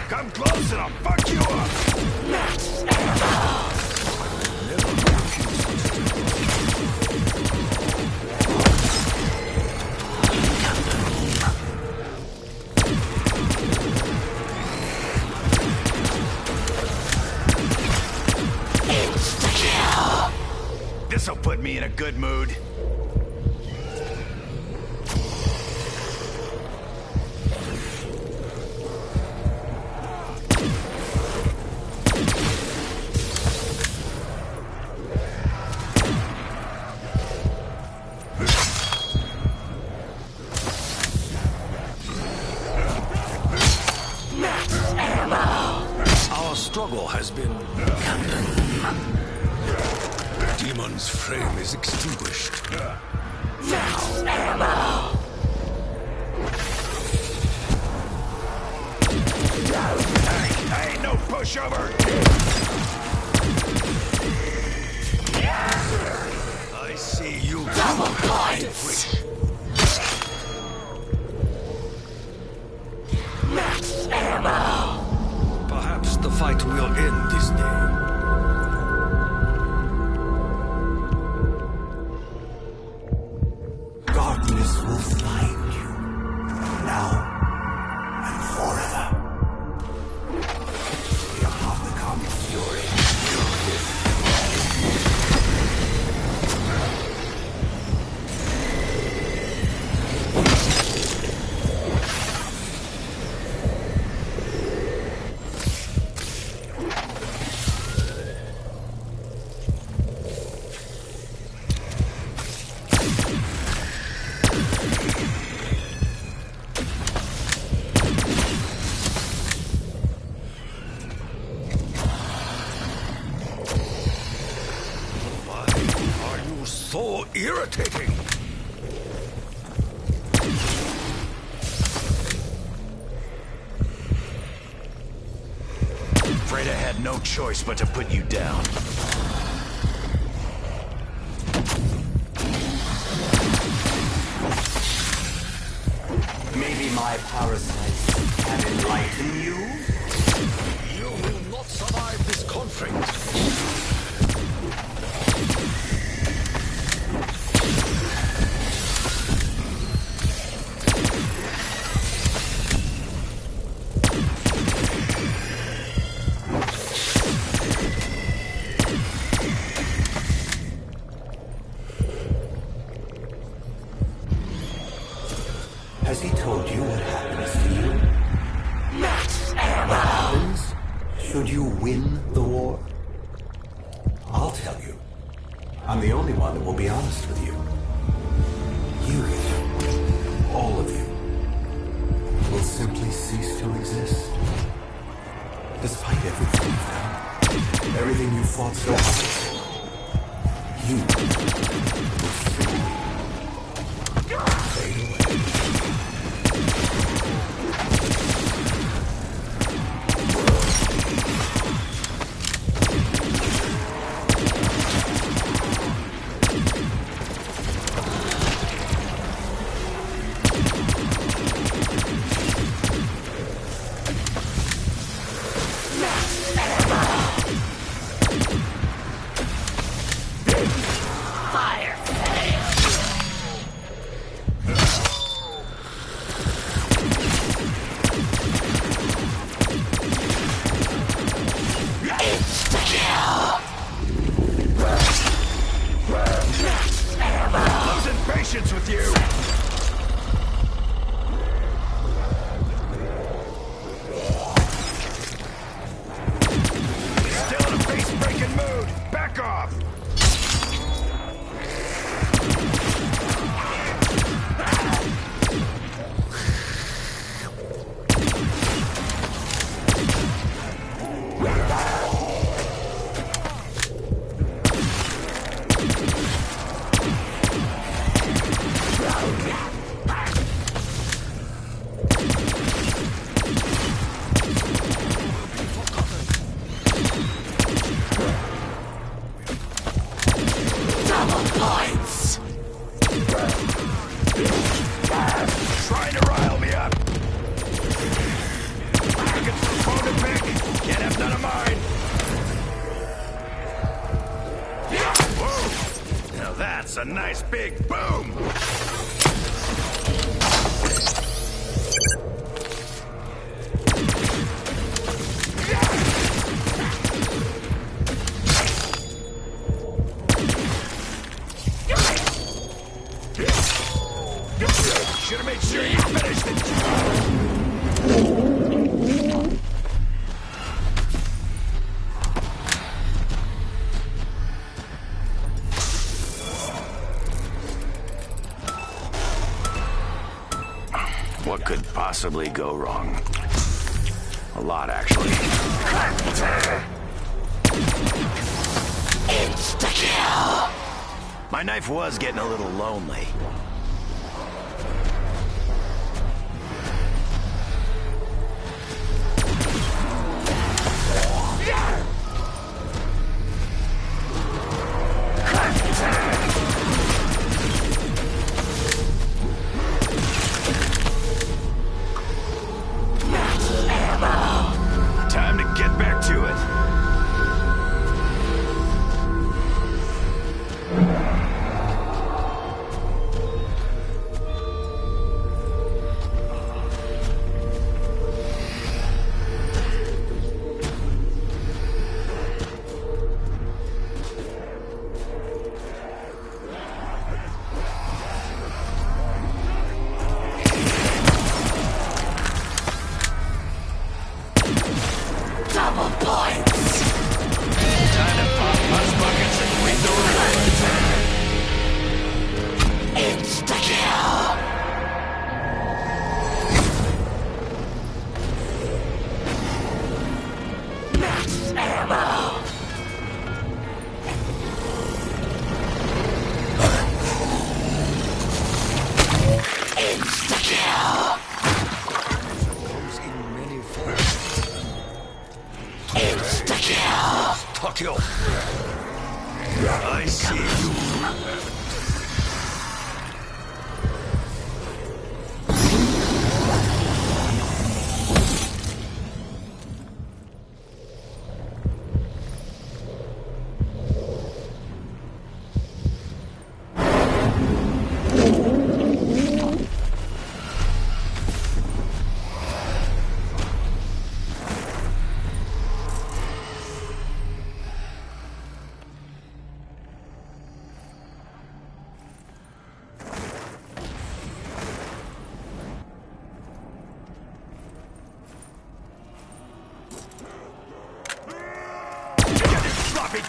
D: Come close and I'll fuck you up!
F: Max ammo! Insta-kill!
D: This'll put me in a good mood.
E: Our struggle has been... Demon's frame is extinguished.
F: Max ammo!
D: Hey, I ain't no pushover! I see you.
F: Double points! Max ammo!
E: Perhaps the fight will end this day.
G: Darkness will find you, now and forever.
E: taking.
D: Afraid I had no choice but to put you down.
J: Maybe my parasites have enlightened you?
E: You will not survive this conflict.
G: Has he told you what happens to you?
F: Max ammo!
G: What happens should you win the war? I'll tell you. I'm the only one that will be honest with you. You here, all of you, will simply cease to exist. Despite everything you've done, everything you fought so hard for, you will simply fade away.
D: Patience with you! Still in a face-breaking mood! Back off! Trying to rile me up. Looking for a bone to pick. Can't have none of mine. Whoa! Now that's a nice big boom. Should have made sure you finished it. What could possibly go wrong? A lot, actually.
F: Insta-kill!
D: My knife was getting a little lonely. Time to get back to it.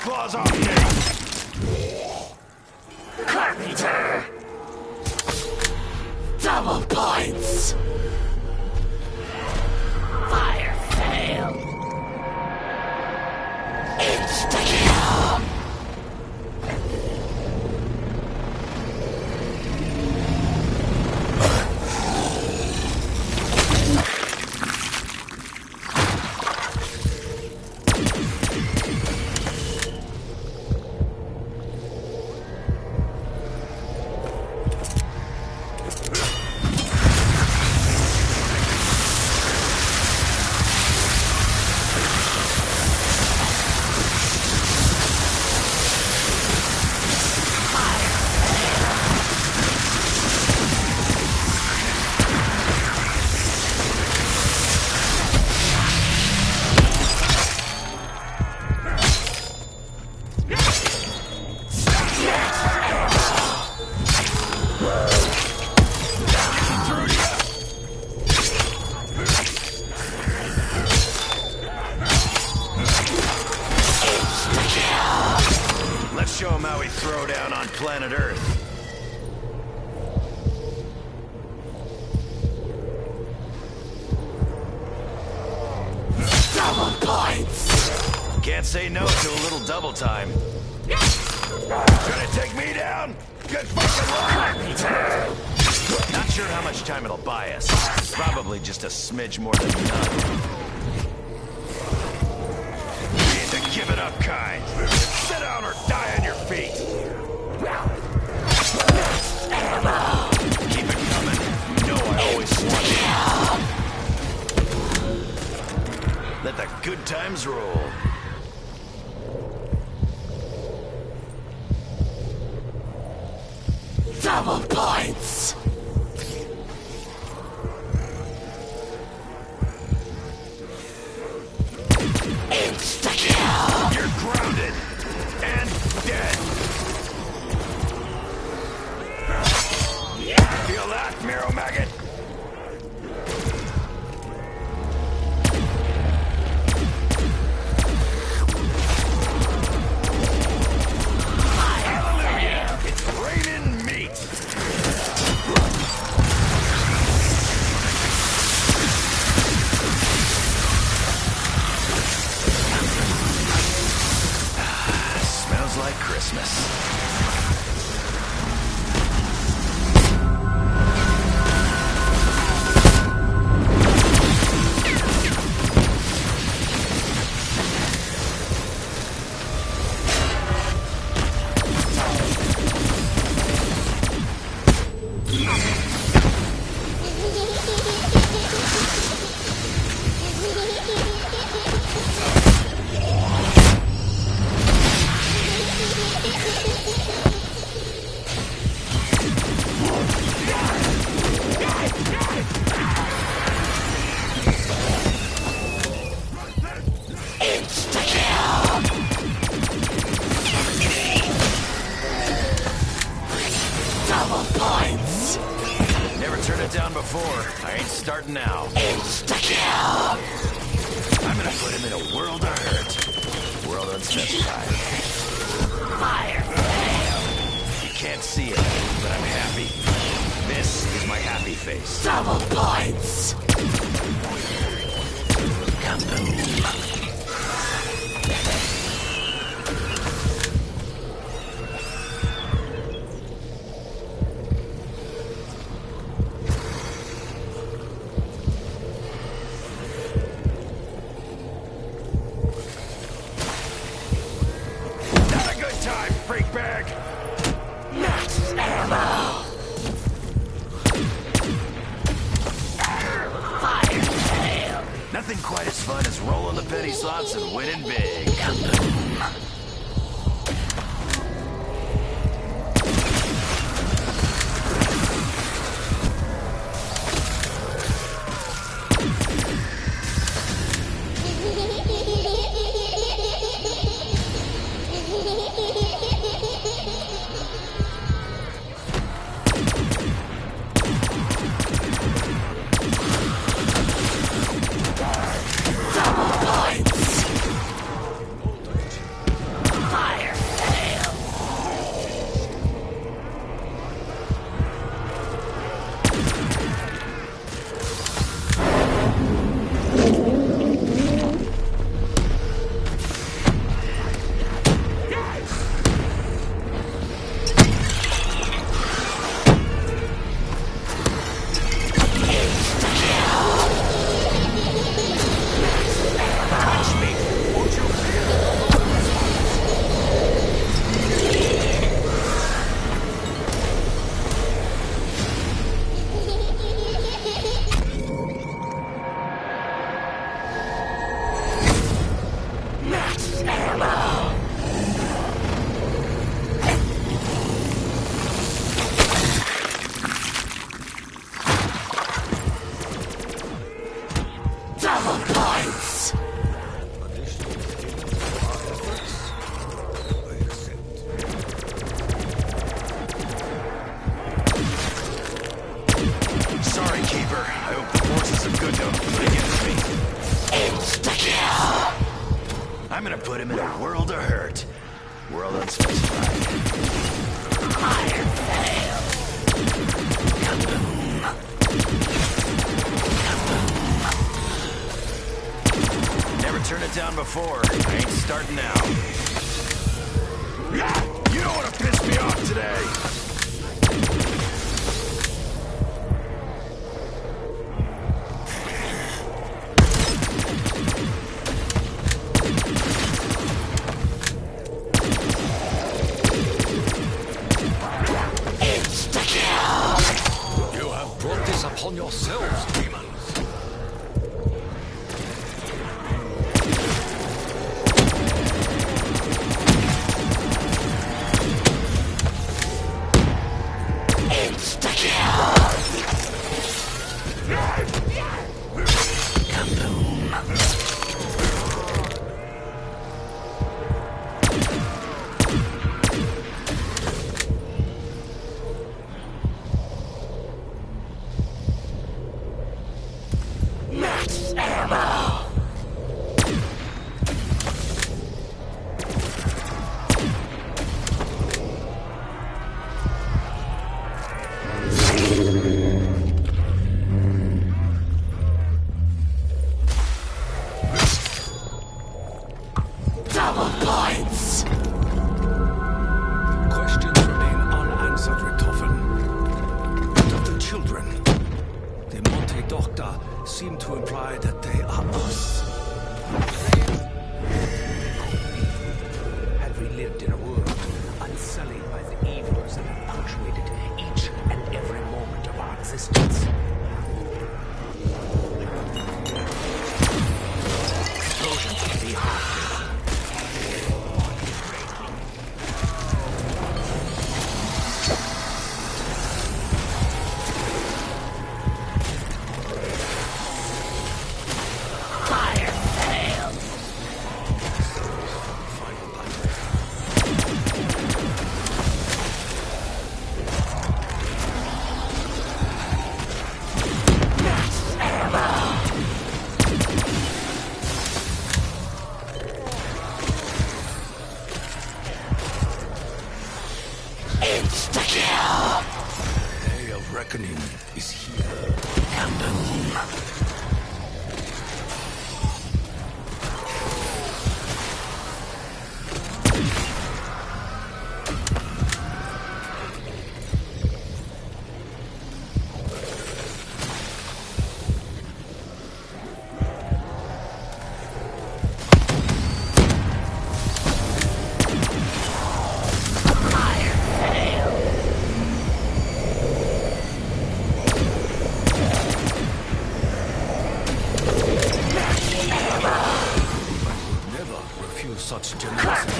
D: claws off me!
F: Carpenter! Double points! Fire fail! Insta-kill!
D: Let's show him how we throw down on planet Earth.
F: Double points!
D: Can't say no to a little double time. Trying to take me down? Good fucking luck! Not sure how much time it'll buy us. Probably just a smidge more than none. We ain't the give it up kind. Sit down or die on your feet. Keep it coming. You know I always want it. Let the good times roll.
F: Double points! Insta-kill!
D: You're grounded and dead. Feel that, Miro Maggot? Hallelujah! It's raining meat. Smells like Christmas.
F: Double points!
D: Never turned it down before. I ain't starting now.
F: Insta-kill!
D: I'm gonna put him in a world of hurt. World unspecified.
F: Fire fail!
D: You can't see it, but I'm happy. This is my happy face.
F: Double points!
D: Not a good time, freak bag!
F: Max ammo! Fire fail!
D: Nothing quite as fun as rolling the penny slots and winning big. I'm gonna put him in a world of hurt. World unspecified.
F: Fire fail.
D: Never turned it down before. I ain't starting now. You don't want to piss me off today.
E: You have brought this upon yourselves, demons. Seem to imply that they are us.
C: Had we lived in a world unsullied by the evils that have punctuated each and every moment of our existence. Explosions would be hard.
E: Reckoning is here. Camden. Such generosity.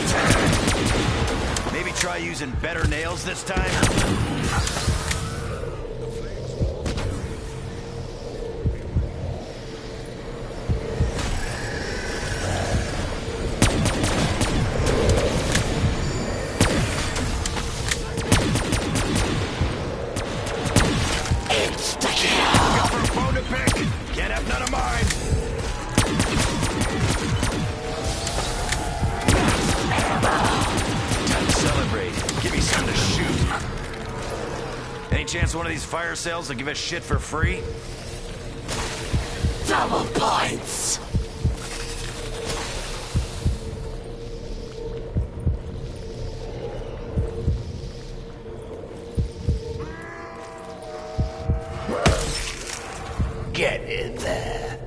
D: Maybe try using better nails this time? Got for a bone to pick. Can't have none of mine. Celebrate. Give me something to shoot. Any chance one of these fire sales will give us shit for free?
F: Double points.
B: Get in there.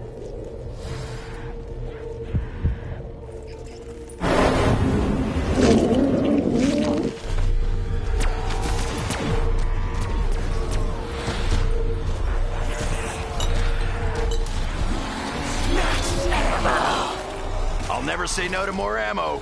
D: I'll never say no to more ammo.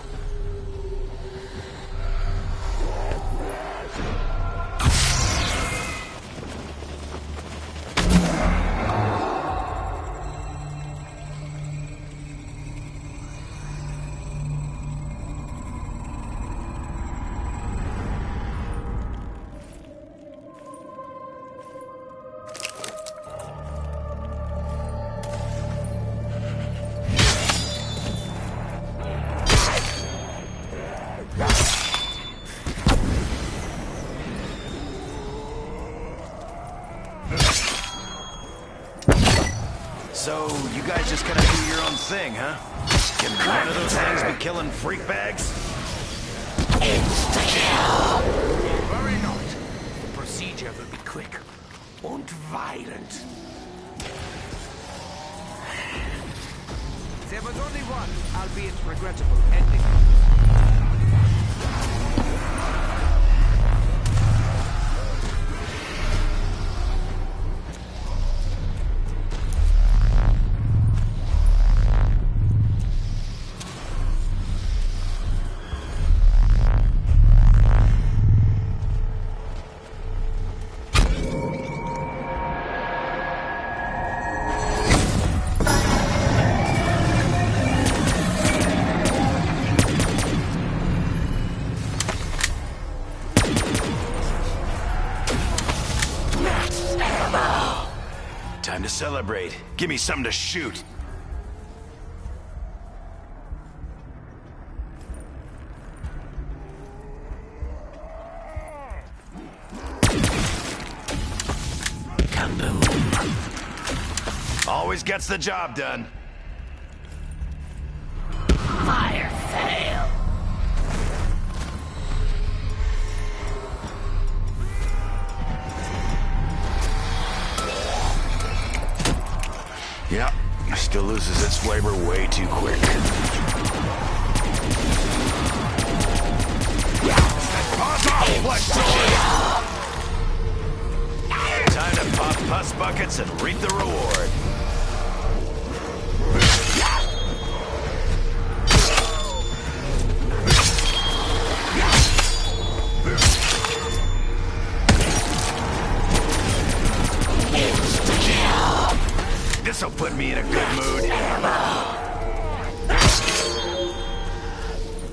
D: So, you guys just gonna do your own thing, huh? Can one of those things be killing freak bags?
C: Worry not. The procedure will be quick and violent. There was only one, albeit regrettable, ending.
D: Time to celebrate. Give me something to shoot. Always gets the job done.
F: Fire fail.
D: Yep, still loses its flavor way too quick. Paws off, flesh sword! Time to pop pus buckets and reap the reward. This'll put me in a good mood.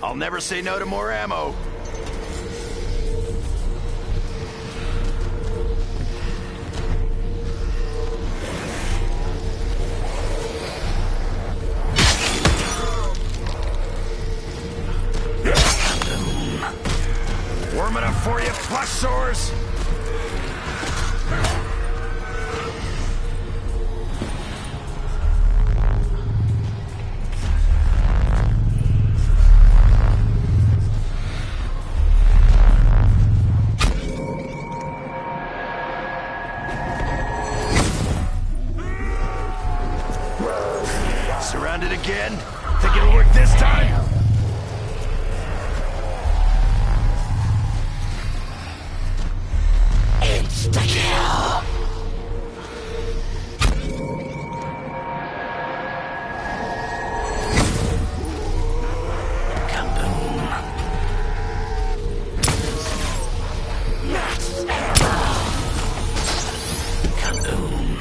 D: I'll never say no to more ammo. Warm enough for you, flush sores? Surrounded again? Think it'll work this time?
F: Insta-kill.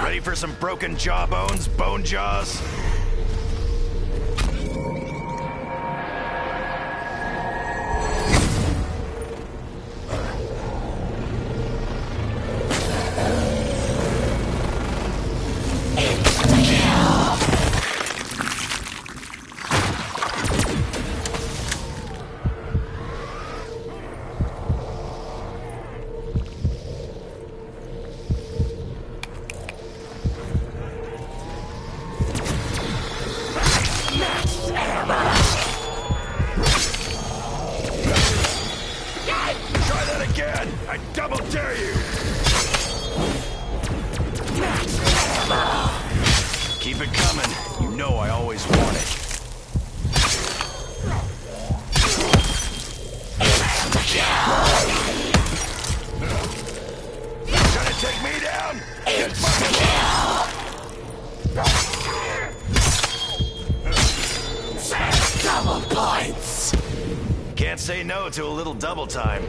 D: Ready for some broken jawbones, bone jaws? Try that again! I double dare you! Keep it coming. You know I always want it. Gonna take me down? Get fucking
F: Double points.
D: Can't say no to a little double time.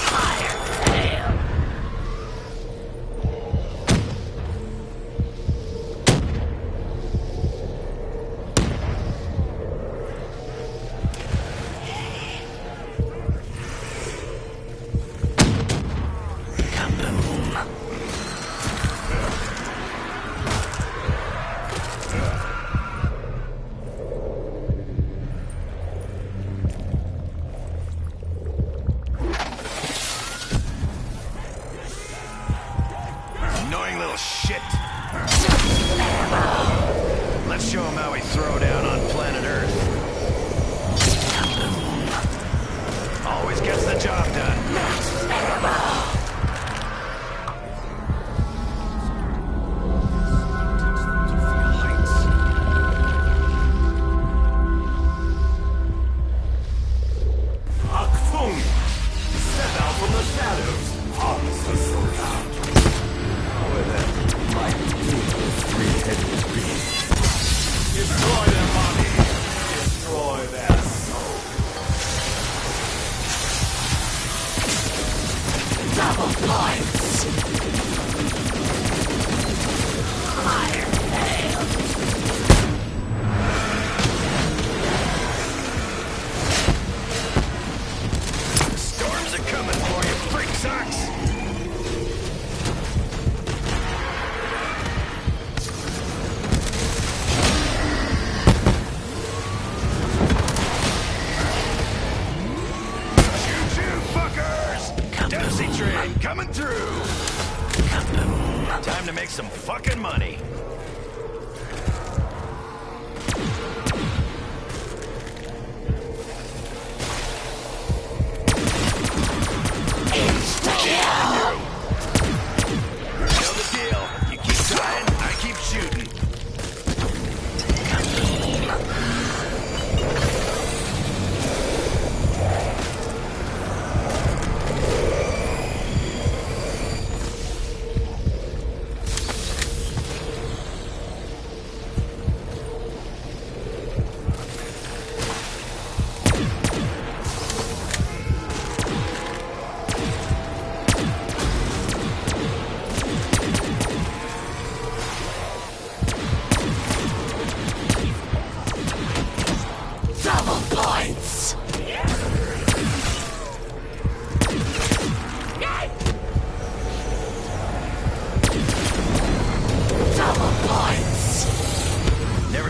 F: Fire fail. points. Fire failed.
D: Storms are coming for you, freak socks! Train coming through. Time to make some fucking money.
F: Insta-kill.
D: Know the deal. You keep dying, I keep shooting.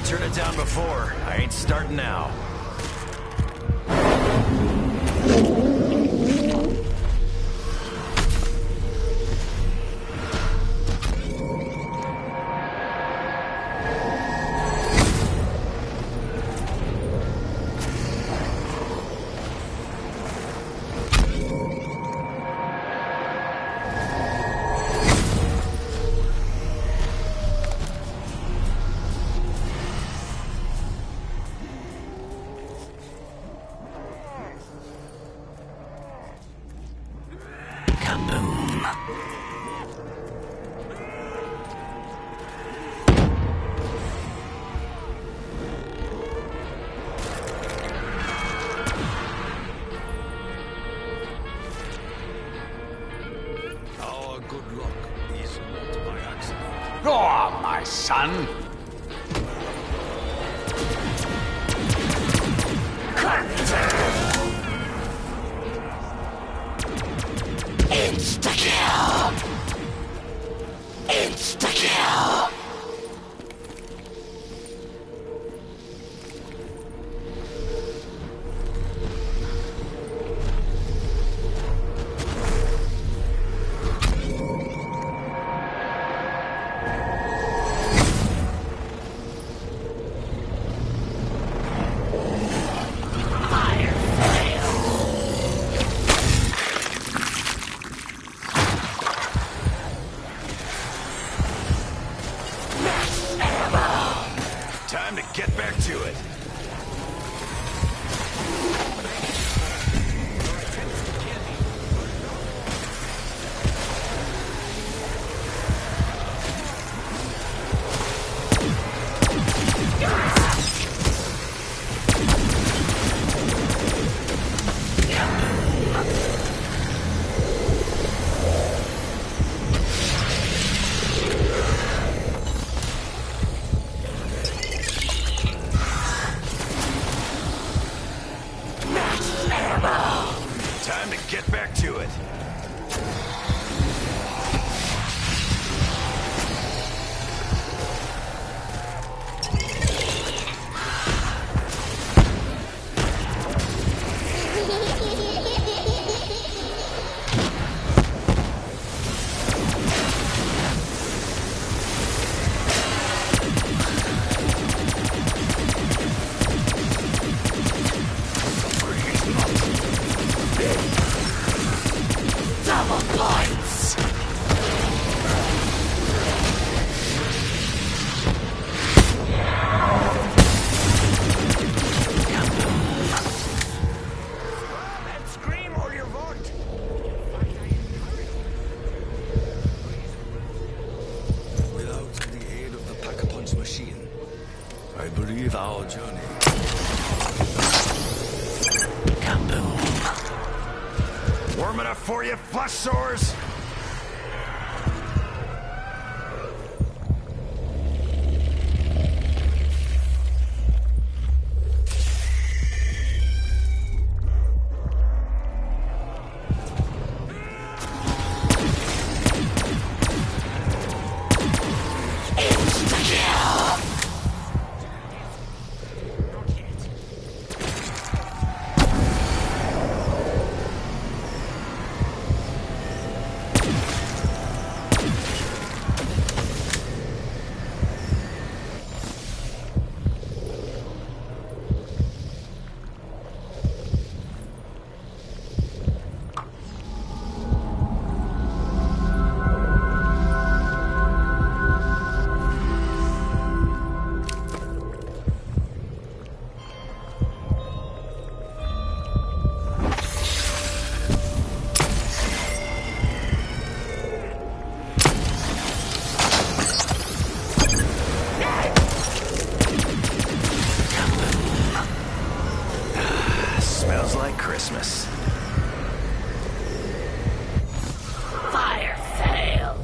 D: Turn it down before. I ain't starting now.
E: Good luck is not by accident.
B: Roar, my son.
F: Insta-kill. Insta-kill.
D: Time to get back to it. Time to get back to it.
E: I believe our journey.
D: Warm enough for you, flush sores? like Christmas.
F: Fire sale.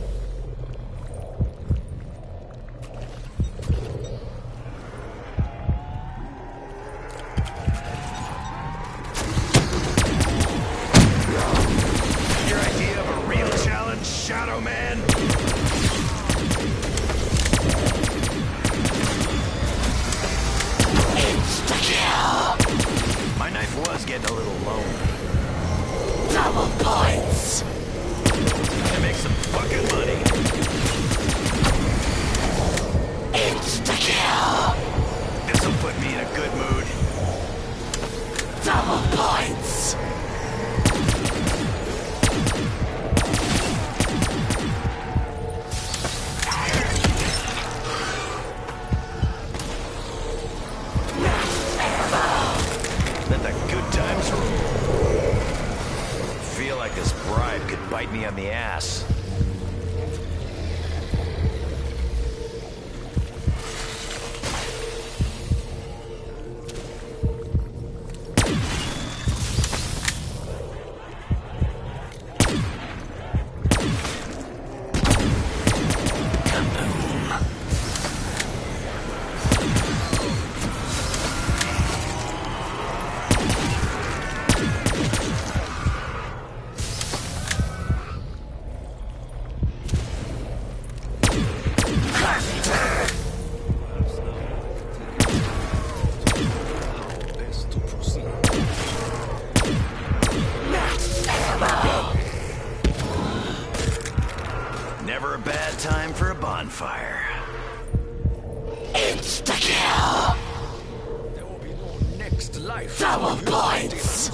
D: Your idea of a real challenge, Shadow Man?
F: Insta-kill.
D: My knife was getting a little lonely.
F: Double points.
D: To make some fucking money.
F: Insta-kill.
D: This'll put me in a good mood.
F: Double points.
D: Let the good times roll. Feel like this bribe could bite me on the ass.
E: Best to proceed.
D: Never a bad time for a bonfire.
F: Insta-kill.
E: There will be no next life.
F: Double points.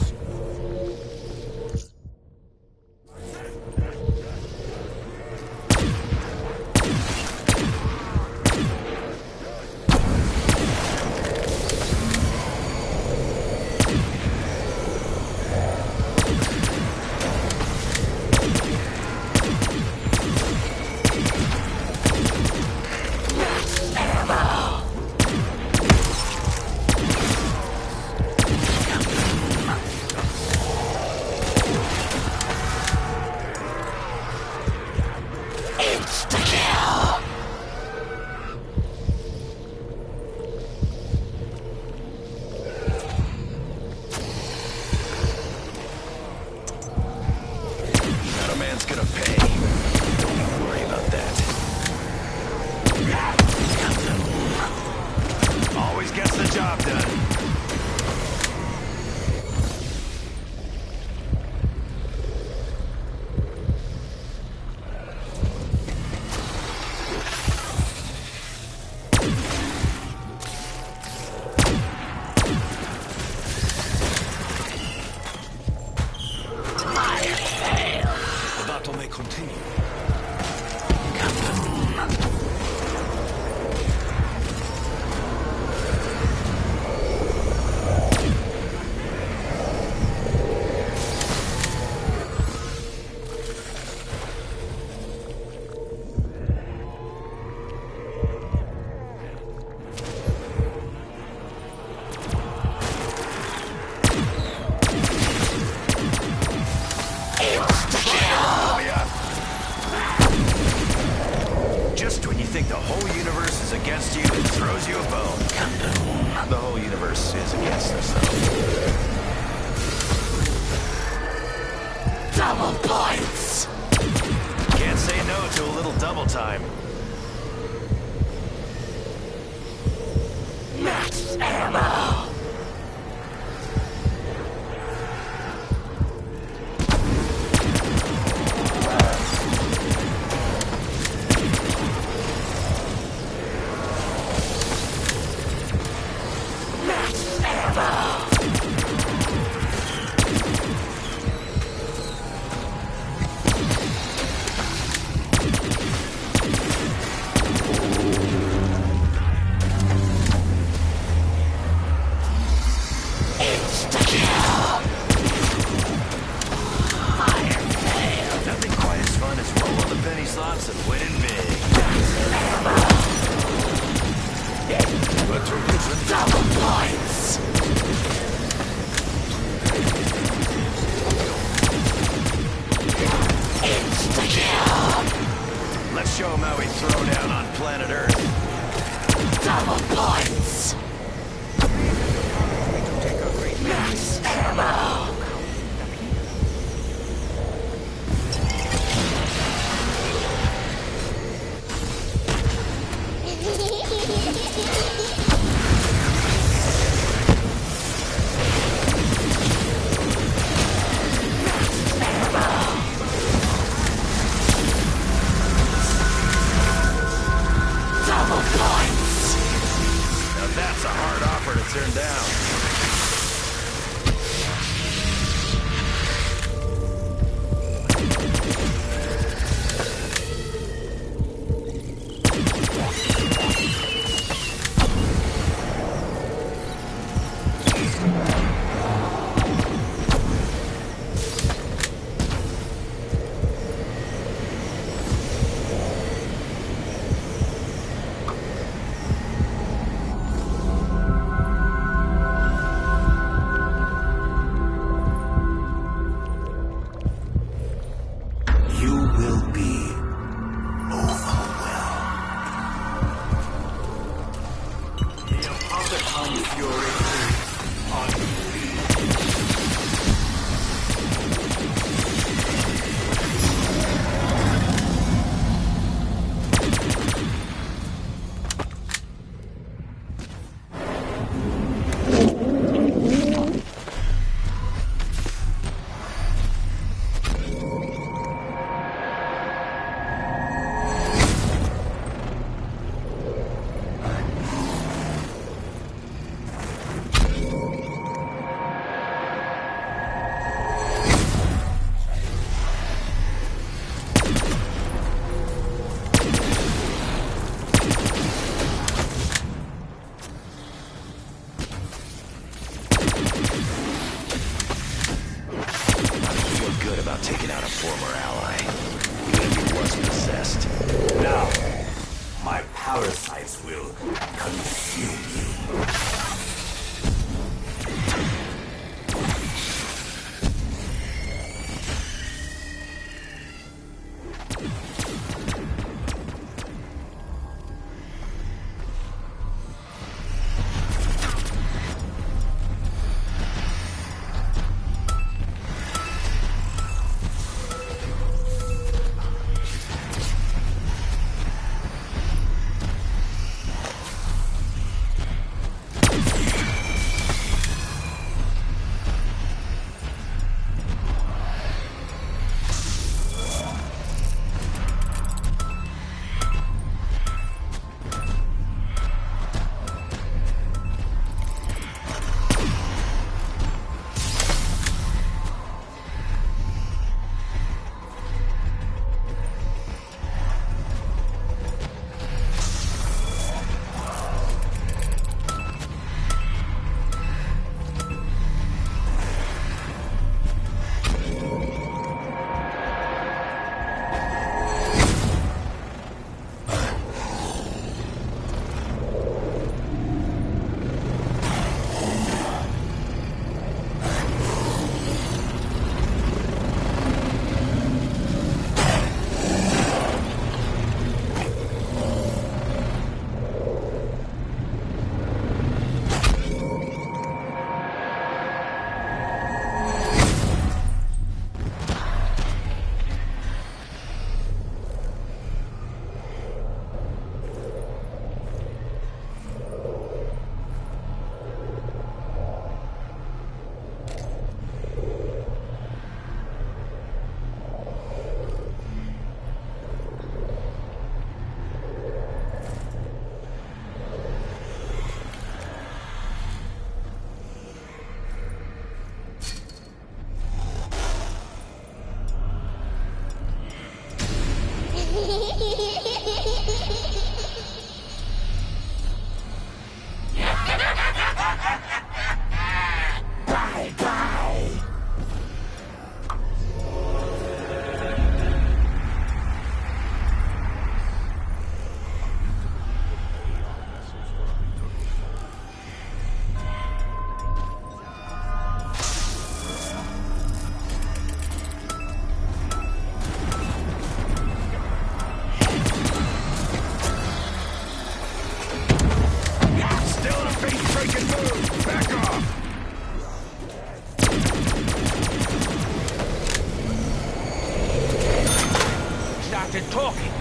F: Insta-kill.
D: Shadow Man's gonna pay. Don't worry about that. Always gets the job done.
F: Fire sale.
E: The battle may continue.
D: Just when you think the whole universe is against you, it throws you a bone. The whole universe is against us, though.
F: Double points.
D: Can't say no to a little double time.
F: Max ammo. Max ammo.
D: show him how we throw down on planet Earth.
F: Double points. Max ammo.
D: That's a hard offer to turn down. Taking out a former ally, even if he was possessed.
J: Now, my parasites will consume you.
C: started talking.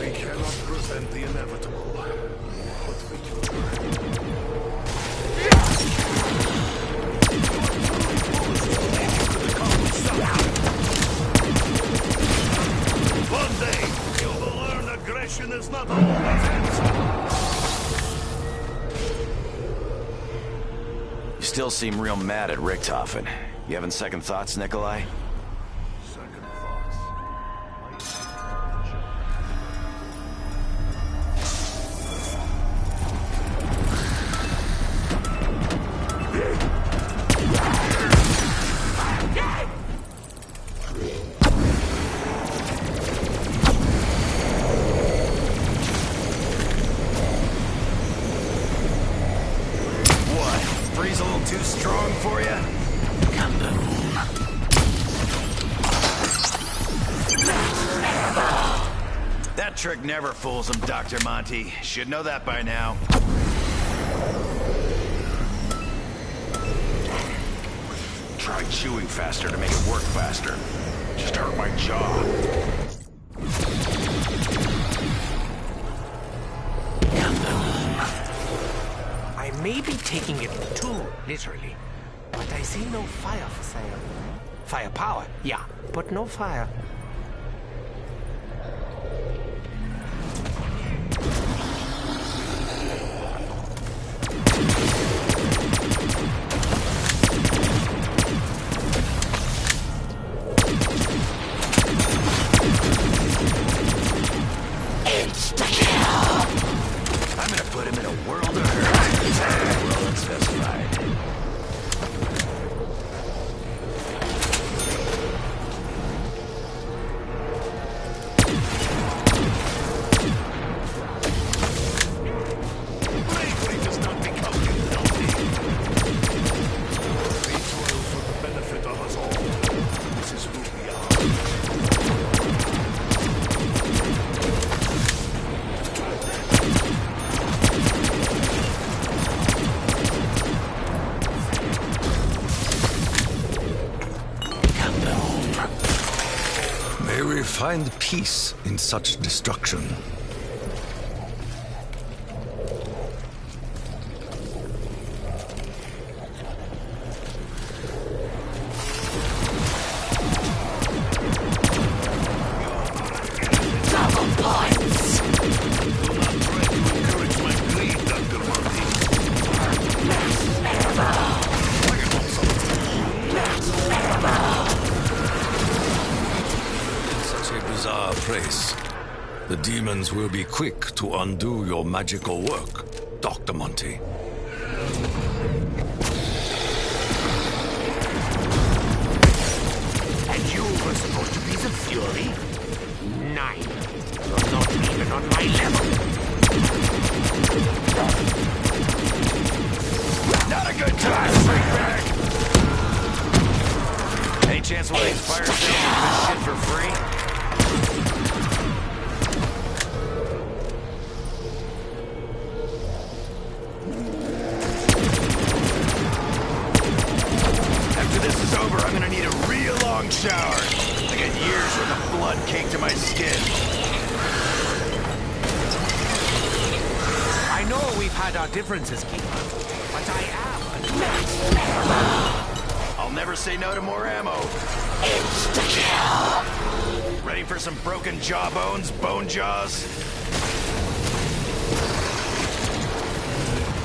A: We cannot prevent the inevitable, but we do. One day, you will learn aggression is not all defense.
D: You still seem real mad at Richthofen. You having second thoughts, Nikolai?
A: Second thoughts.
D: What? Three's a little too strong for you? That trick never fools him, Dr. Monty. Should know that by now.
E: Try chewing faster to make it work faster. Just hurt my jaw.
C: I may be taking it too literally, but I see no fire for sale. Firepower, yeah, but no fire.
D: I'm gonna put him in a world of hurt. Well unspecified.
A: Bravery does not become guilty. We toil for the benefit of us all. This is who we are.
E: May we find peace in such destruction.
F: Double points!
A: Do not try to encourage my greed, Dr. Monty.
E: Such a bizarre place. The demons will be quick to undo your magical work, Dr. Monty.
C: And you were supposed to be the Fury? 9. You're not even on my level.
D: Not a good time, Freakback! Any chance one of these fire sales do this shit for free? After this is over, I'm gonna need a real long shower. I got years worth of blood caked to my skin.
C: I know we've had our differences, Keeper, but I am.
D: I'll never say no to more ammo.
F: Insta-kill!
D: Ready for some broken jawbones, bone jaws?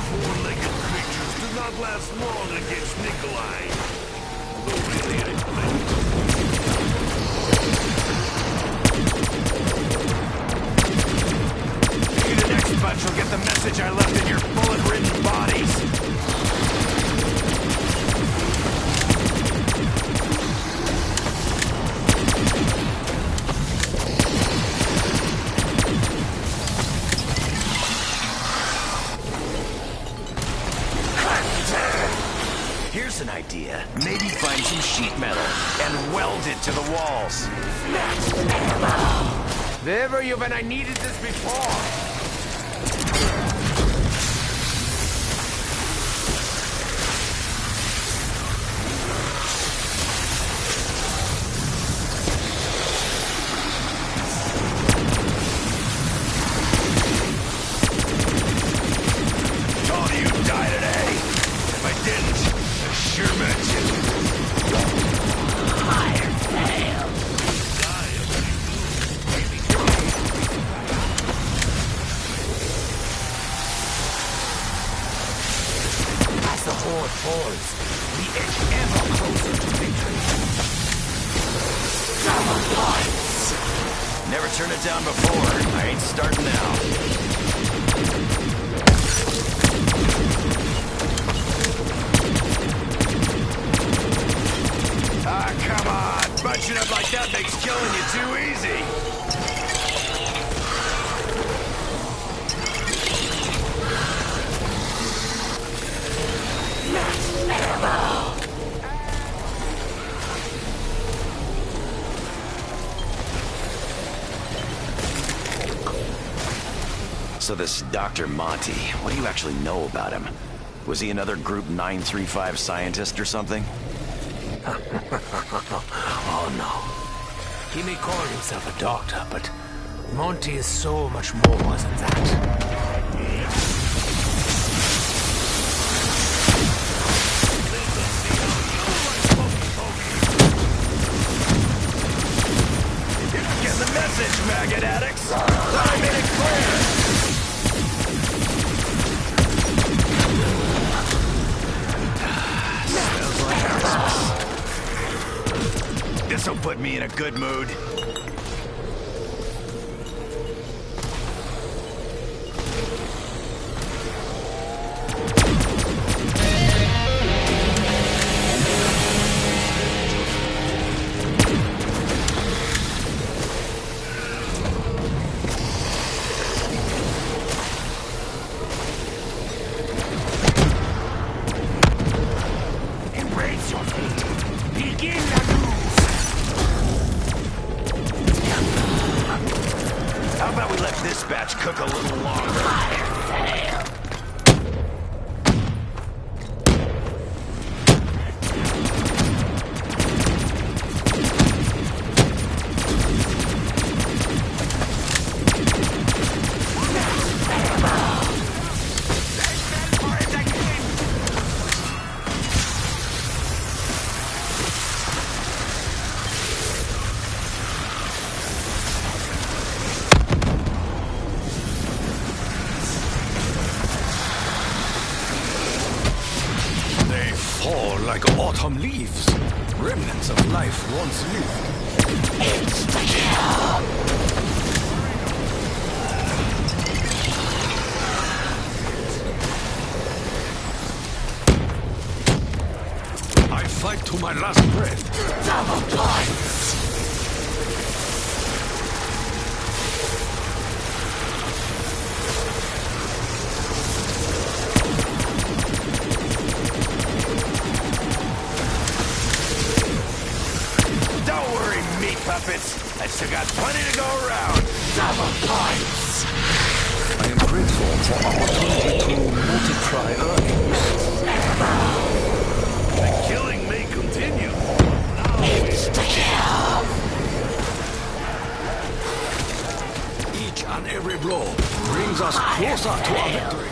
A: Four-legged creatures do not last long against Nikolai. Though really, I think.
D: Maybe the next bunch will get the message I left in your bullet-ridden bodies. bolted to the walls.
C: Where were you when I needed this before?
A: Told you you'd die today. If I didn't, I sure meant you.
F: Fire failed.
C: As the horde falls, we edge ever closer to victory.
F: Double points.
D: Never turned it down before. I ain't starting now.
A: Ah, come on! Bunching up like that makes killing you too easy!
D: So this Dr. Monty, what do you actually know about him? Was he another Group 935 scientist or something?
C: Oh no. He may call himself a doctor, but Monty is so much more than that.
A: Get the message, maggot addicts! Thought I made it clear! This'll put me in a good mood.
C: Embrace your fate. Begin the move.
D: How about we let this batch cook a little longer?
E: Like autumn leaves, remnants of life once lived. I fight to my last breath.
F: Double points.
A: Puppets, I still got plenty to go around.
F: Double points.
E: I am grateful for opportunity to multiply earnings.
A: The killing may continue.
F: Insta-kill.
E: Each and every blow brings us closer to our victory.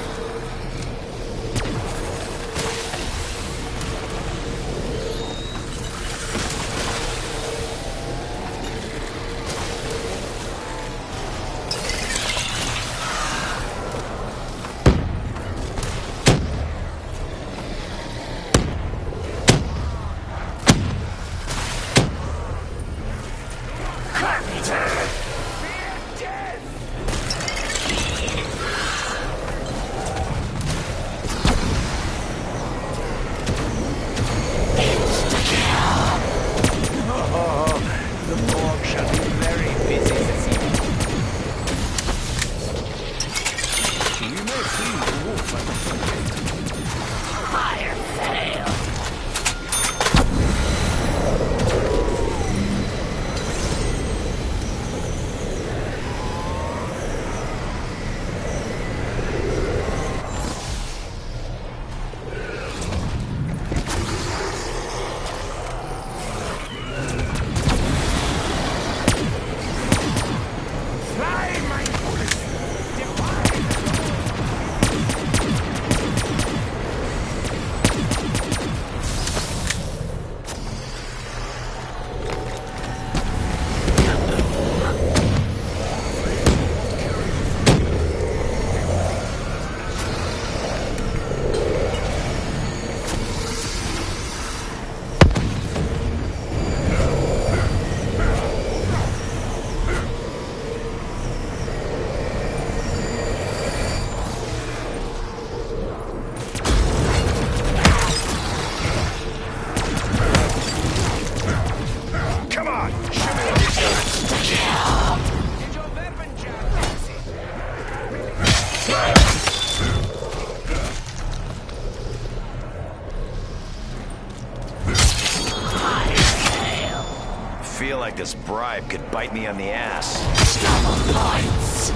D: feel like this bribe could bite me on the ass.
F: Double points.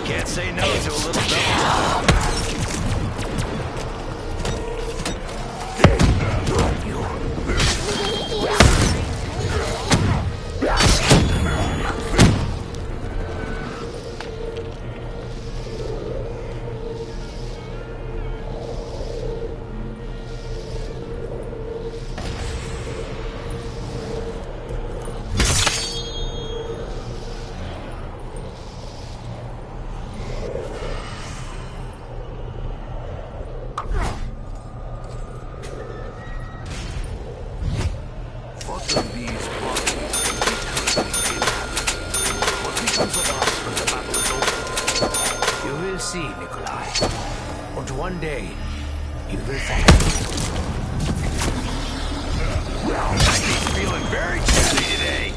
D: Can't say no to a little double time.
C: One day, you will thank
D: He's feeling very chatty today.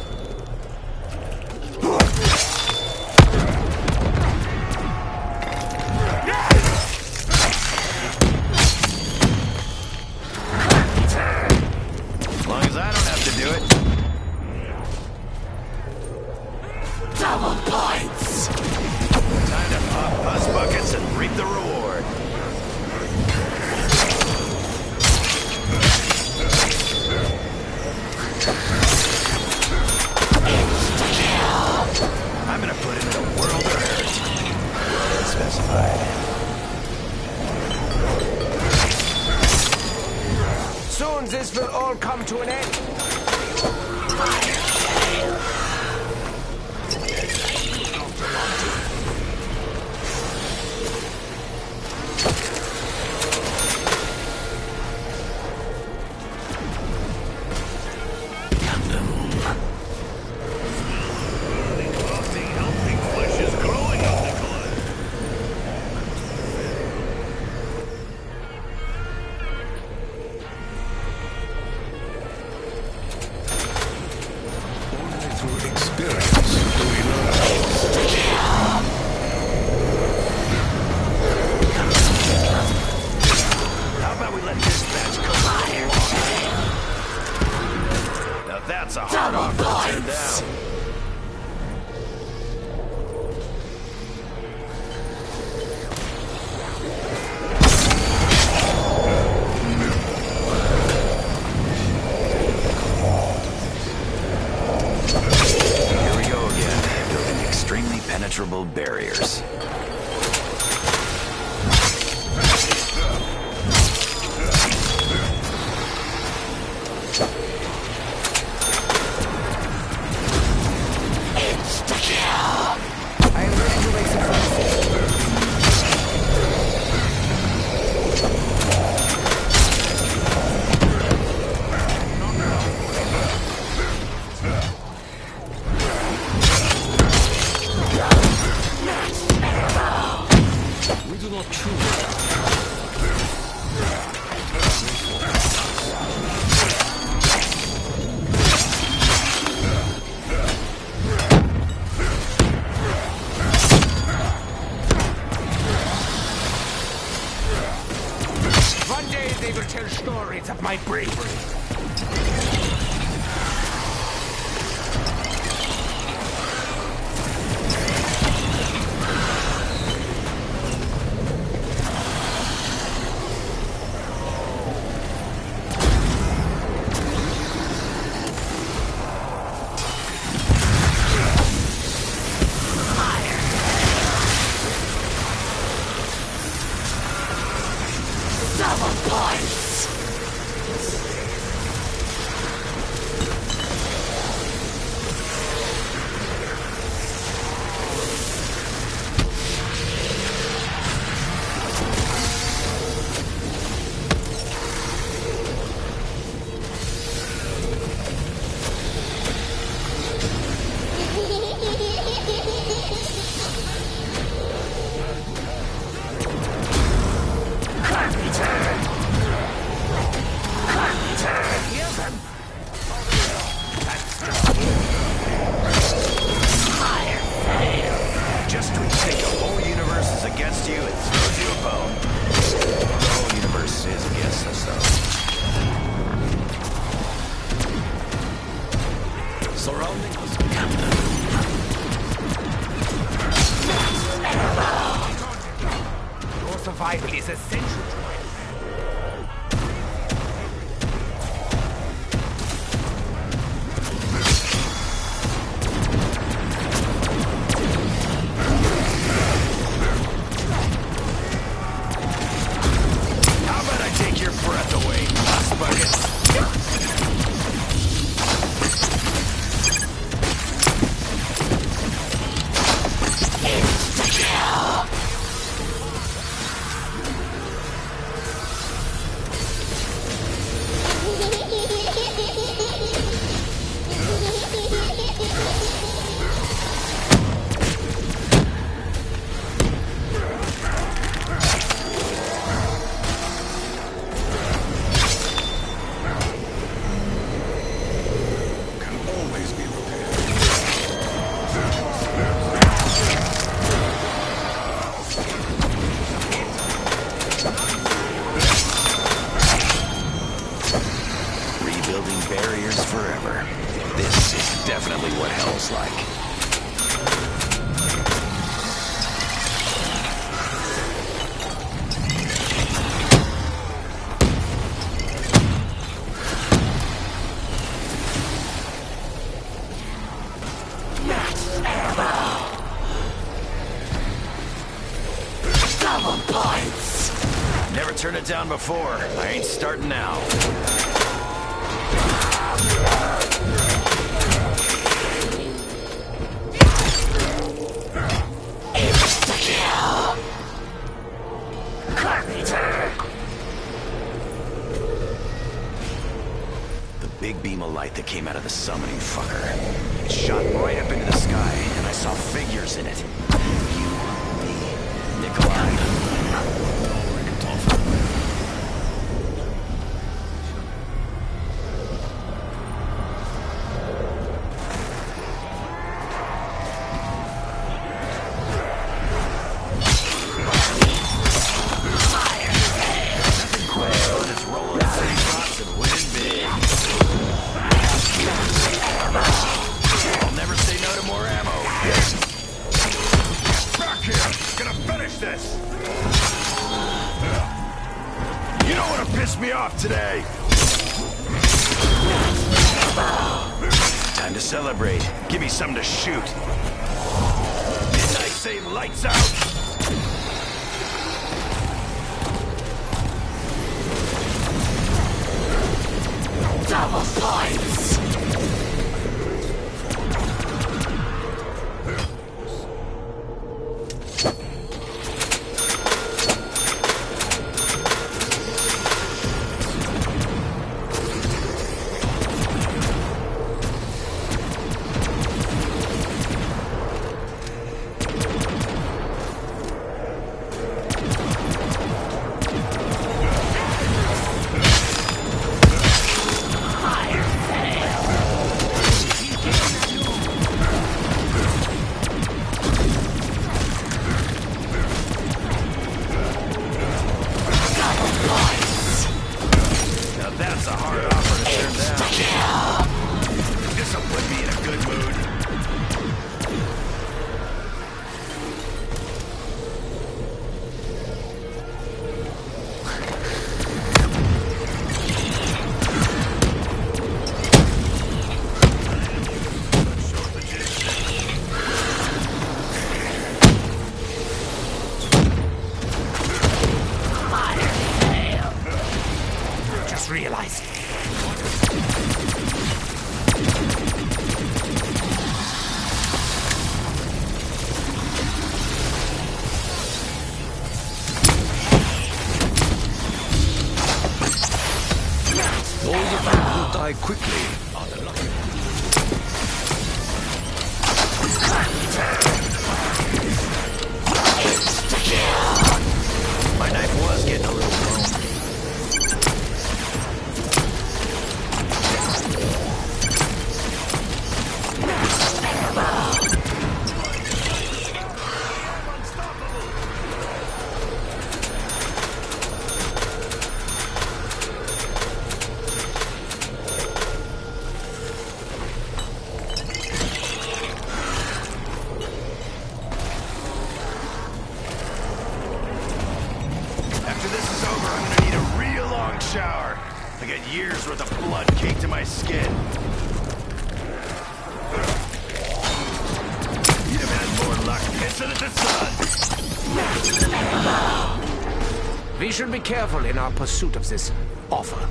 D: As long as I don't have to do it.
F: Double points.
D: Time to pop pus buckets and reap the reward. I'm gonna put him in a world of hurt. Well specified.
C: Soon this will all come to an end.
D: That's a hard offer to turn down. Here we go again, building extremely penetrable barriers.
C: They will tell stories of my bravery.
F: Double points.
D: surrounding us.
C: Your survival is essential to it.
D: How about I take your breath away, last bucket? Rebuilding barriers forever. This is definitely what hell's like.
F: Double points!
D: Never turned it down before. I ain't starting now. The big beam of light that came out of the summoning fucker. It shot right up into the sky, and I saw figures in it. You, me, Nikolai. I'll never say no to more ammo.
A: Back here! Gonna finish this! You don't want to piss me off today!
D: Time to celebrate. Give me something to shoot. Didn't I say lights out?
F: Double points! Fire fail!
D: skin. You've had more luck pissing at the sun.
C: We should be careful in our pursuit of this offer.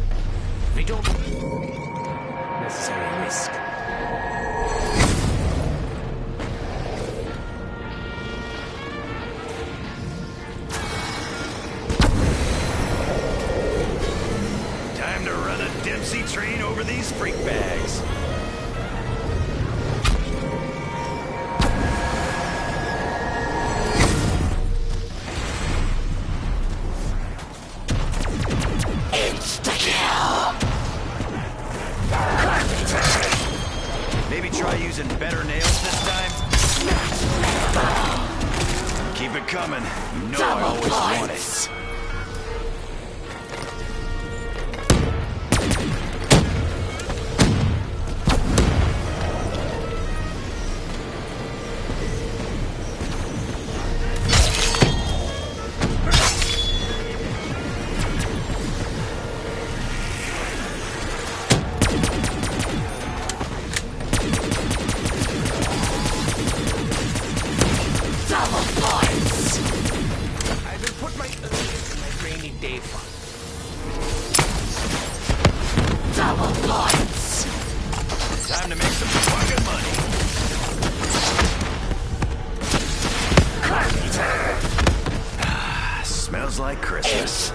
C: We don't necessarily risk.
D: Time to run a Dempsey train over these freak bags. Maybe try using better nails this time? Keep it coming. You know I always want it. Time to make some fucking money. Smells like Christmas.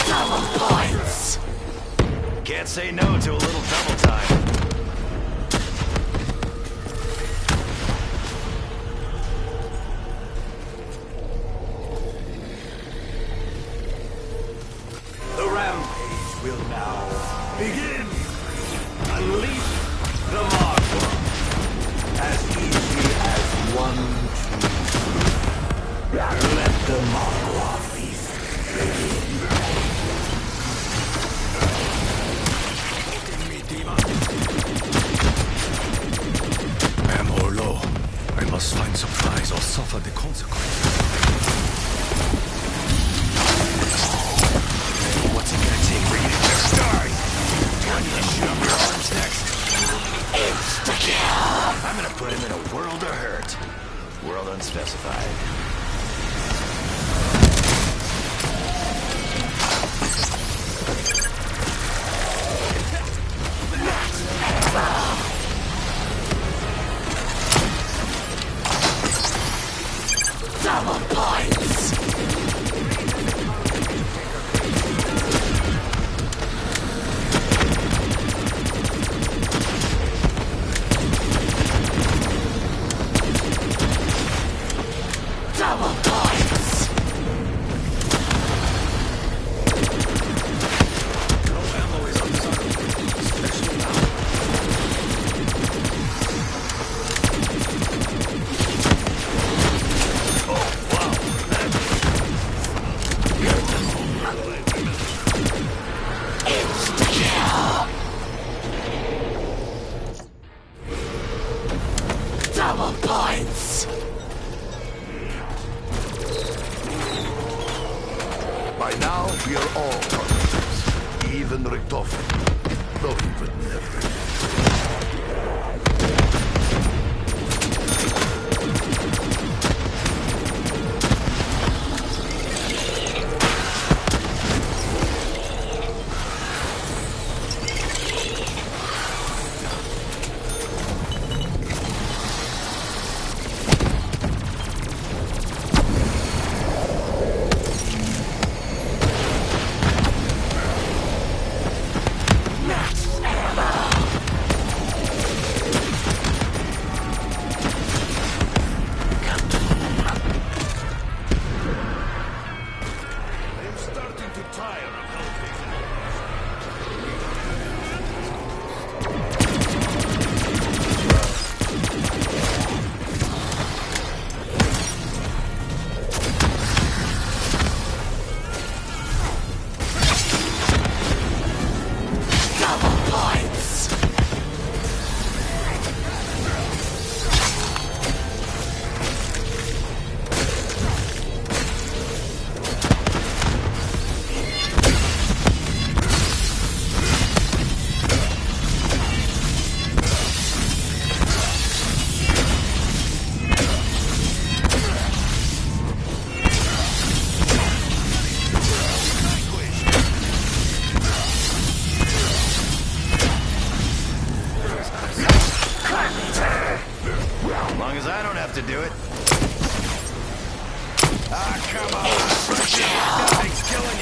F: Double points!
D: Can't say no to a little double time.
J: The rampage will now begin. Unleash the Magma. As easy as 1, 2, 3. Let the Magma feast begin.
E: Ammo low. I must find supplies or suffer the consequences.
D: What's it gonna take for you to get started? Do I need to shoot up your arms next?
F: Insta-kill!
D: I'm gonna put him in a world of hurt. World unspecified.
F: Double points! Double points!
E: No ammo is undesirable, especially now.
F: Double points!
A: By now, we are all partners. Even Richtofen. Though he would never.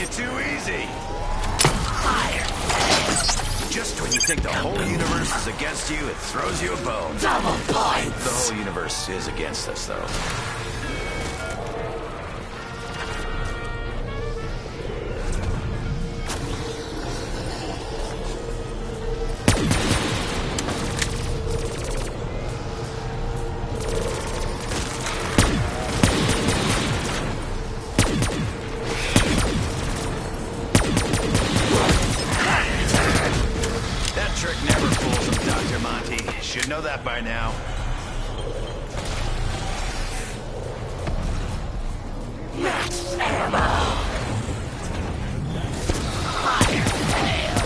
D: you too easy. Just when you think the whole universe is against you, it throws you a bone.
F: Double points!
D: The whole universe is against us, though. Should know that by now.
F: Max ammo! Fire tail!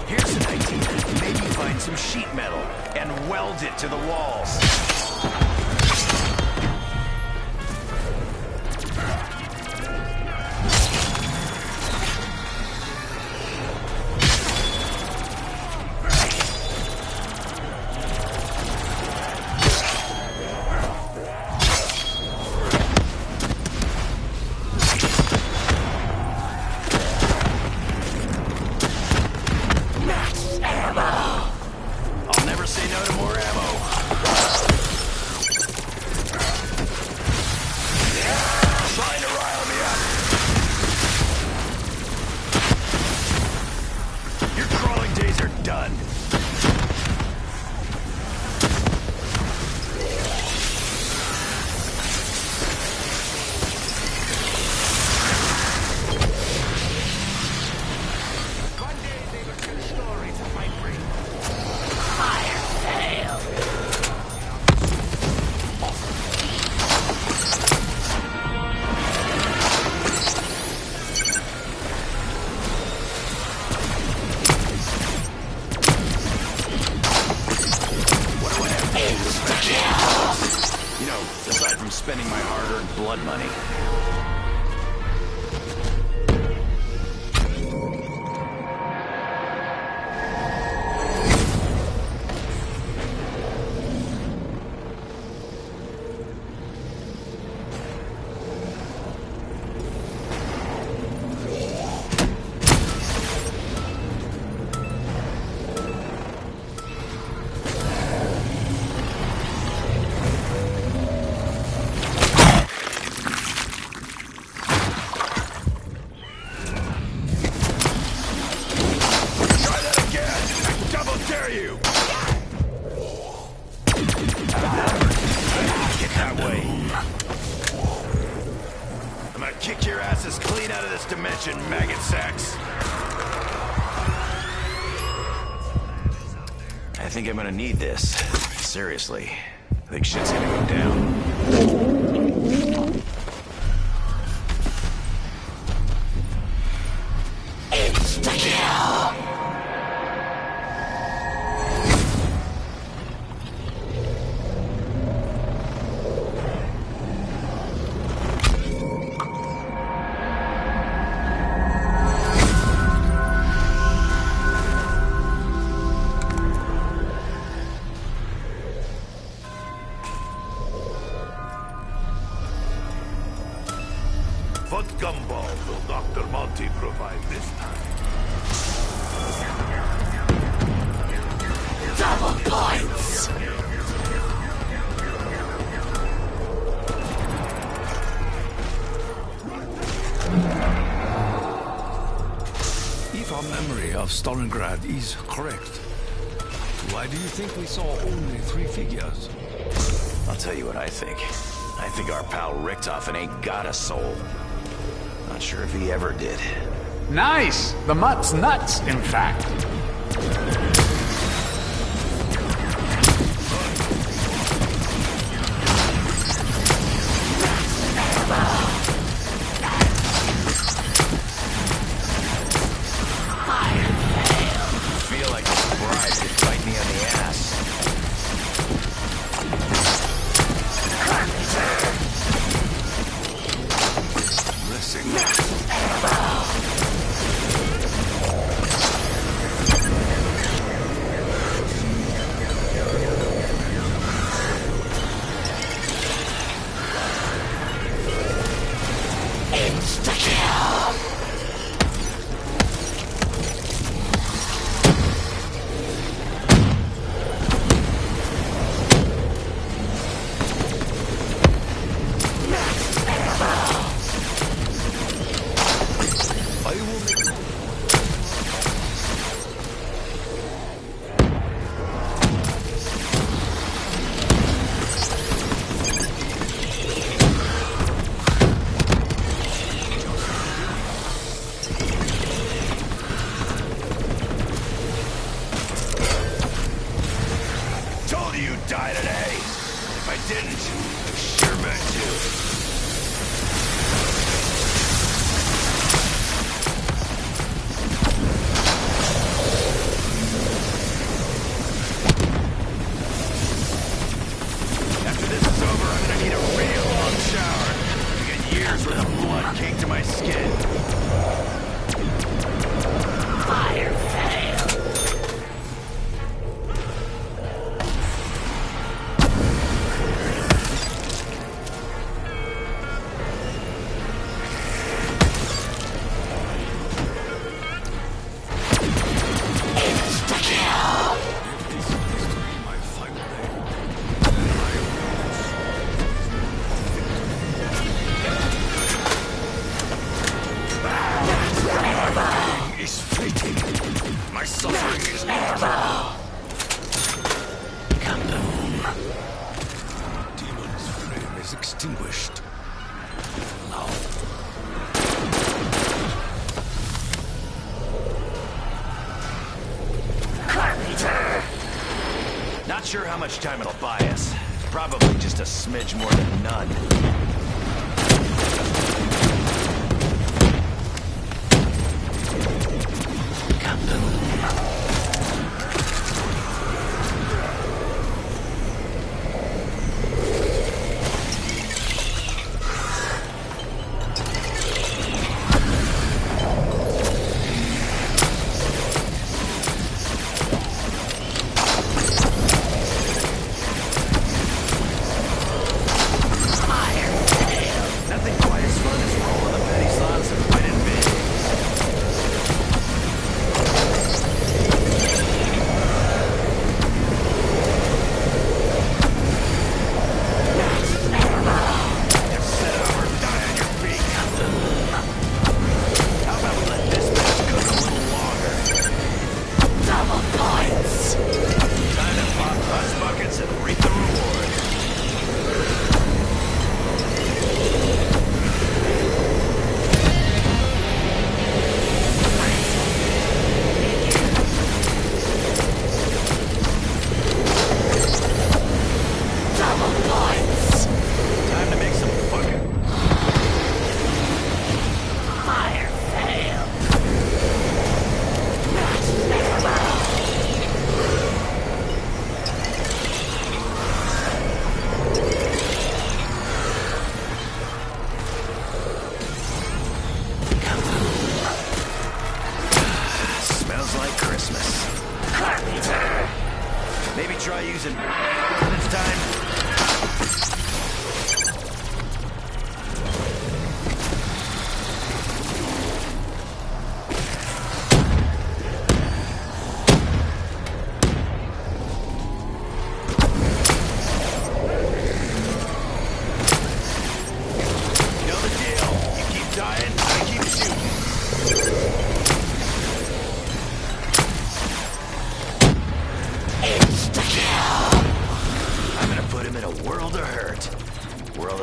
D: Here's an idea. Maybe find some sheet metal and weld it to the walls. I'll never say no to more ammo. Trying to rile me up. Your crawling days are done.
C: One day they will tell stories of my brain.
F: Fire tail!
D: What do I have to do to spend? You know, aside from spending my hard-earned blood money. Try that again! I double dare you! Get that way. I'm gonna kick your asses clean out of this dimension, maggot sacks. I think I'm gonna need this. Seriously. I think shit's gonna go down.
F: Insta-kill!
A: What gumball will Dr. Monty provide this time?
F: Double points!
E: If our memory of Stalingrad is correct, why do you think we saw only 3 figures?
D: I'll tell you what I think. I think our pal Richtofen ain't got a soul. Not sure if he ever did.
B: Nice! The mutt's nuts, in fact.
D: Feel like this bride could bite me on the ass.
E: Blessing. Demon's flame is extinguished. Now.
D: Not sure how much time it'll buy us. Probably just a smidge more than none. Maybe try using this time.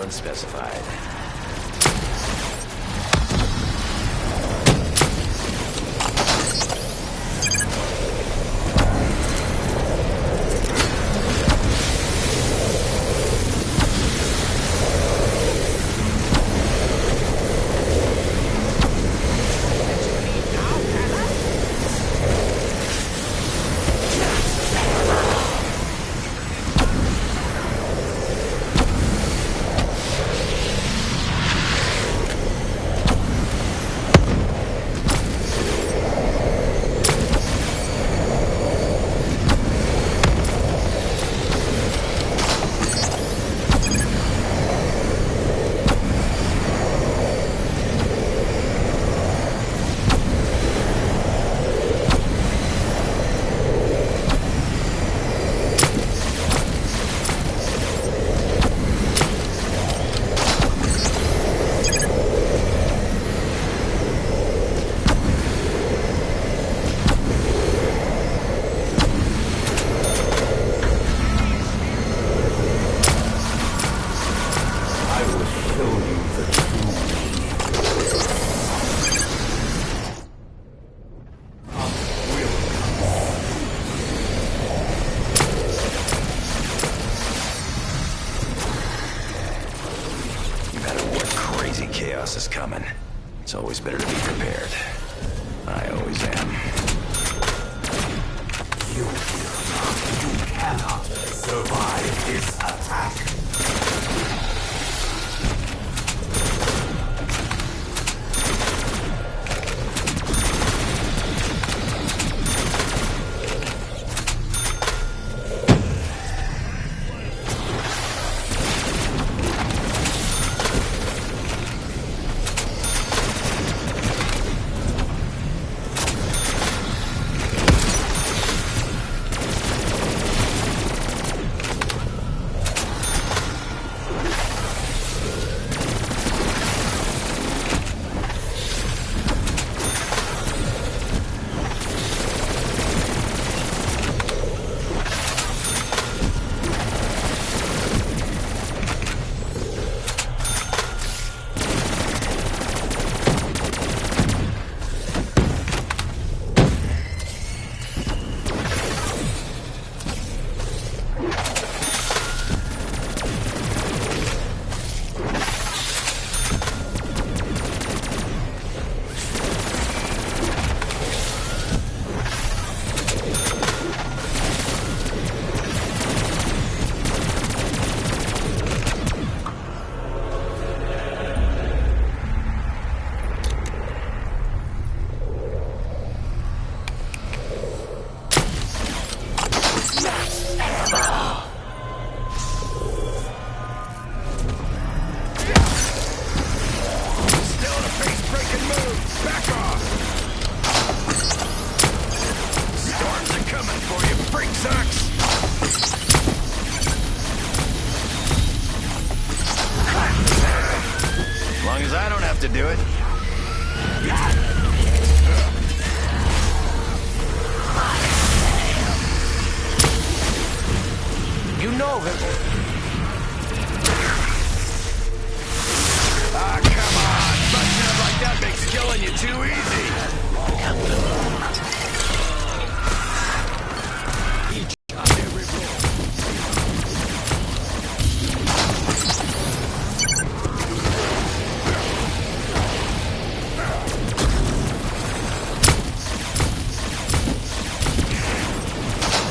D: Unspecified. Chaos is coming. It's always better to be prepared. I always am.
J: You cannot survive this attack.
D: too easy.
E: Each and every blow.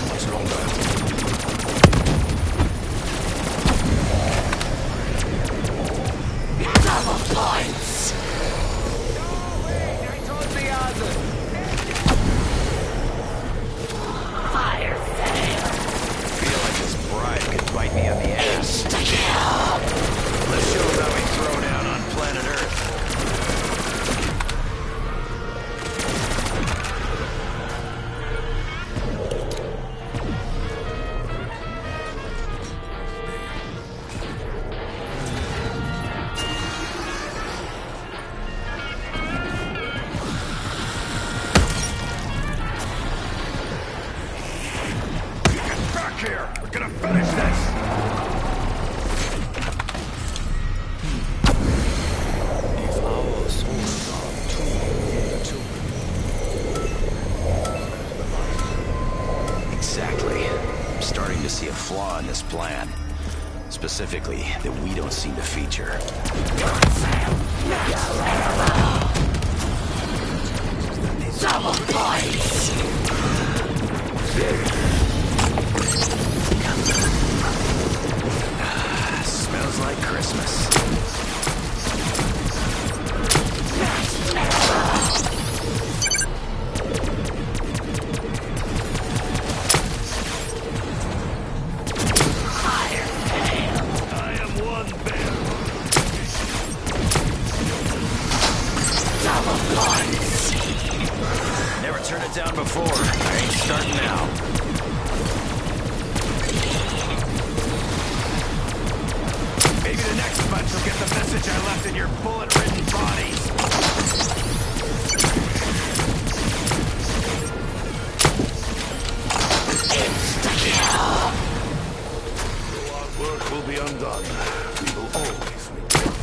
E: What's longer?
F: Double points. Fire fail.
D: Feel like this bribe could bite me on the ass.
F: Insta-kill.
D: Let's show them how we throw down on planet Earth. Get back here! We're gonna finish this!
E: If our souls are tuned.
D: Exactly. I'm starting to see a flaw in this plan. Specifically, that we don't seem to feature.
F: Double points.
D: Smells like Christmas.
F: Fire fail.
A: I am one bear.
F: Double points.
D: Never turned it down before. I ain't starting now. Maybe the next bunch will get the message I left in your bullet-ridden bodies.
F: Insta-kill.
A: Our work will be undone. We will always return.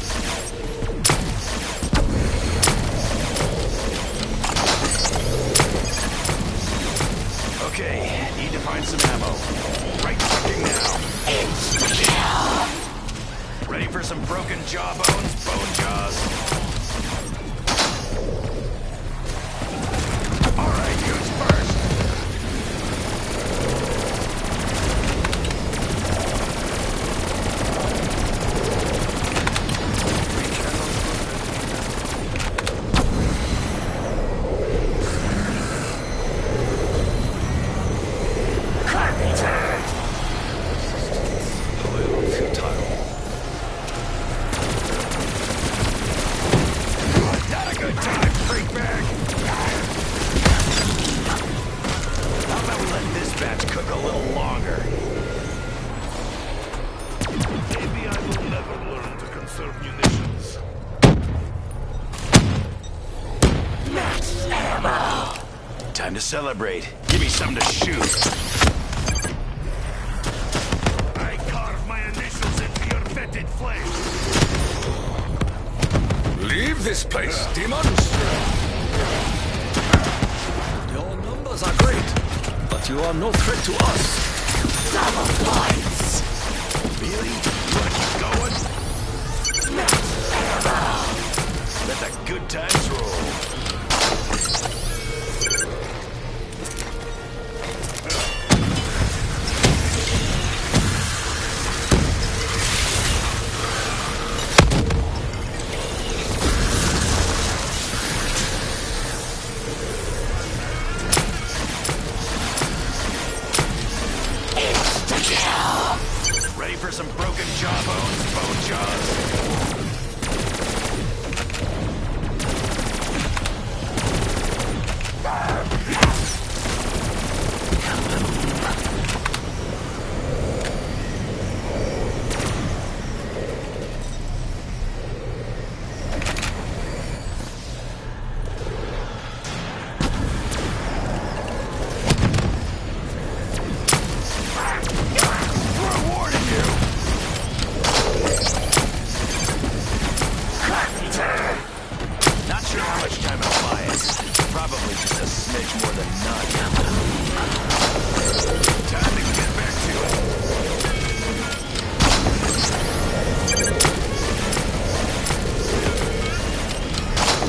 D: Okay, need to find some ammo. Right fucking now.
F: Insta-kill.
D: Ready for some broken jawbones, bone jaws? Alright, who's first?
F: Carpenter.
E: A little futile.
D: Not a good time, freak bag! How about we let this batch cook a little longer?
A: Maybe I will never learn to conserve munitions.
F: Max ammo.
D: Time to celebrate. Give me something to shoot.
A: I carve my initials into your fetid flesh.
E: Leave this place, demons! Your numbers are great, but you are no threat to us.
F: Double points.
D: Really? You wanna keep going?
F: Max ammo.
D: Let the good times roll.
F: Insta-kill.
D: Ready for some broken jawbones, bone jaws? We're warning you! smidge more than none. Time to get back to it.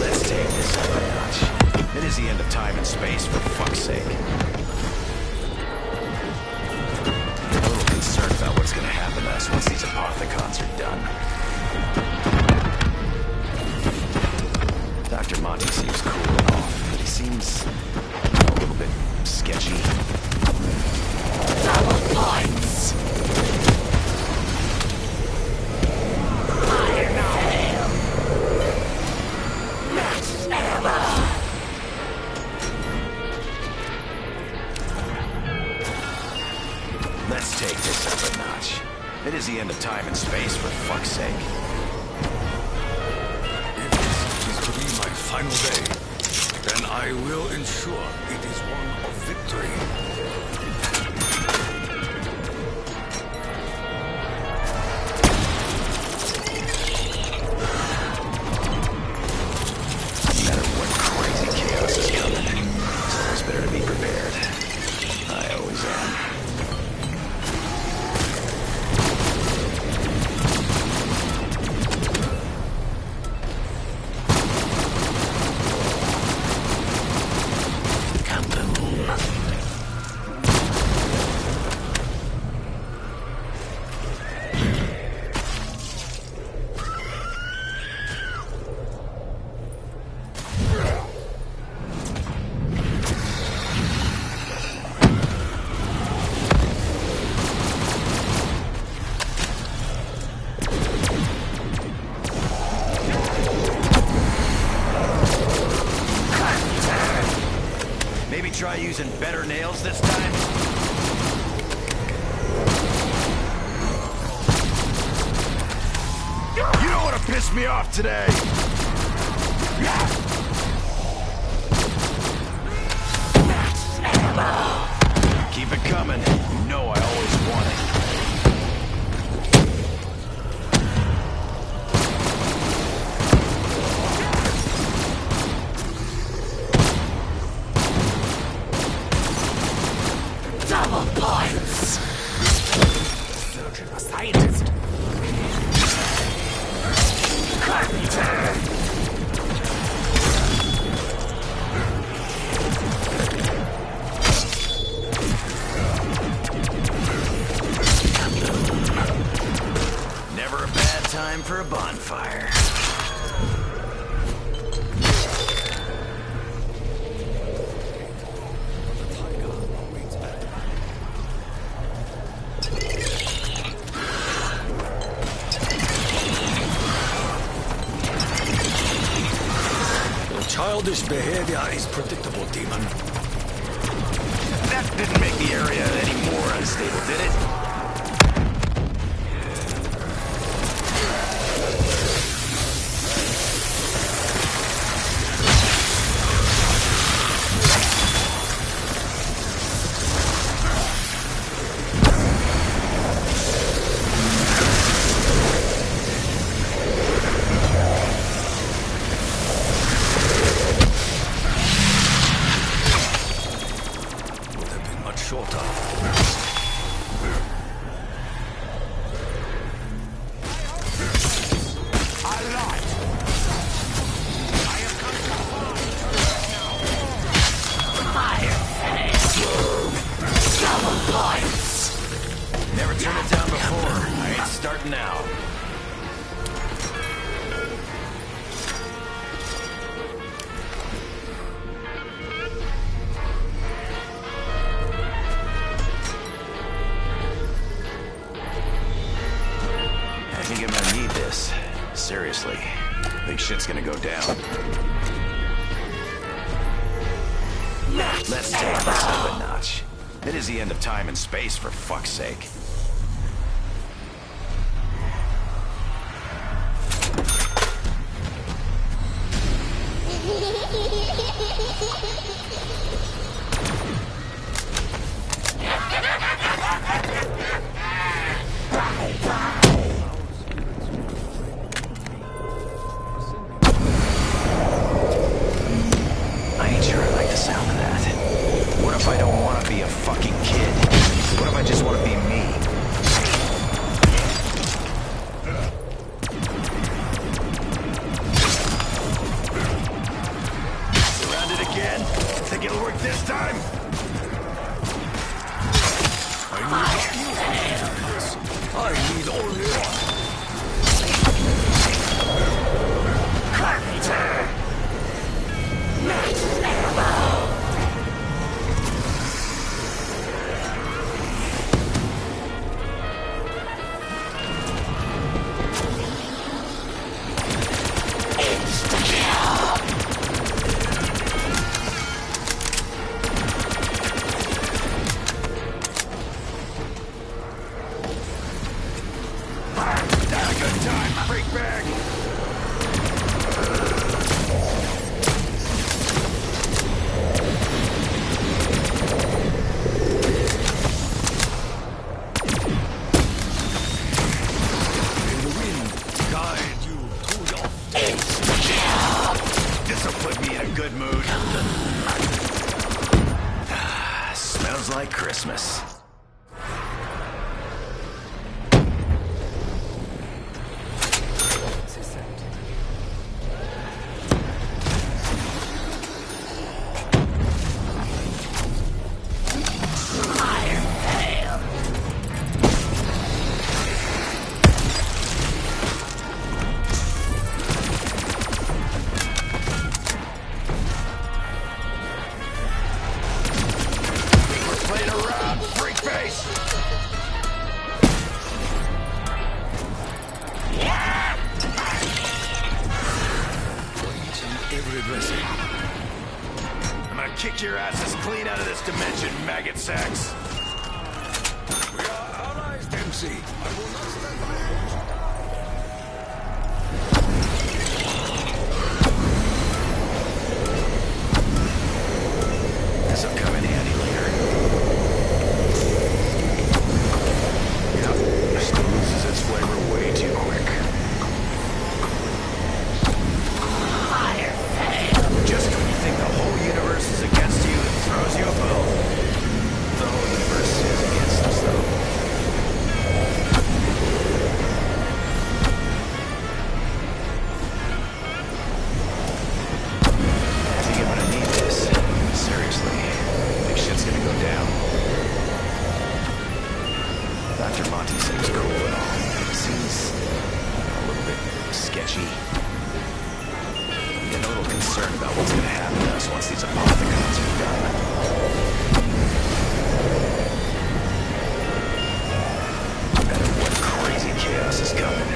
D: Let's take this up a notch. It is the end of time and space, for fuck's sake. I'm a little concerned about what's gonna happen to us once these apothecons are done. Dr. Monty seems cool and all, but he seems a little bit sketchy.
F: Double points! Fire fail! Max ammo!
D: Let's take this up a notch. It is the end of time and space, for fuck's sake.
E: My final day, then I will ensure it is one of victory.
D: No matter what crazy chaos is coming, it's always better to be prepared. I always am. Try using better nails this time? You don't want to piss me off today! Keep it coming. You know I always want it.
F: Double points!
C: Surgeon or scientist?
D: Never a bad time for a bonfire.
E: Childish behavior is predictable, demon.
D: That didn't make the area any more unstable, did it?
E: Shorter.
D: Never turned it down before. I ain't starting now. I think I'm gonna need this. Seriously. Big shit's gonna go down. Let's take this up a notch. It is the end of time and space, for fuck's sake. I ain't sure I like the sound of that.
A: Think it'll work this time?
E: I need only one.
D: Like Christmas.
A: I'm gonna kick your asses clean out of this dimension, maggot sacks.
E: We are allies, Dempsey. I will not stand by.
D: This'll come in handy later. Yep, still loses its flavor way too quick. Just when you think the whole universe is against you, it throws you a bone. The whole universe is against us, though. I think I'm gonna need this. Seriously. Big shit's gonna go down. Dr. Monty seems cool and all. It seems a little bit sketchy. I'm getting a little concerned about what's going to happen to us once these apothecons are done. No matter what crazy chaos is coming,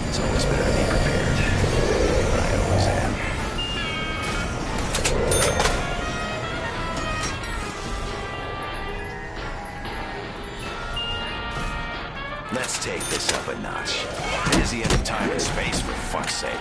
D: it's always better to be prepared. I always am. Let's take this up a notch. It is the end of time and space, for fuck's sake.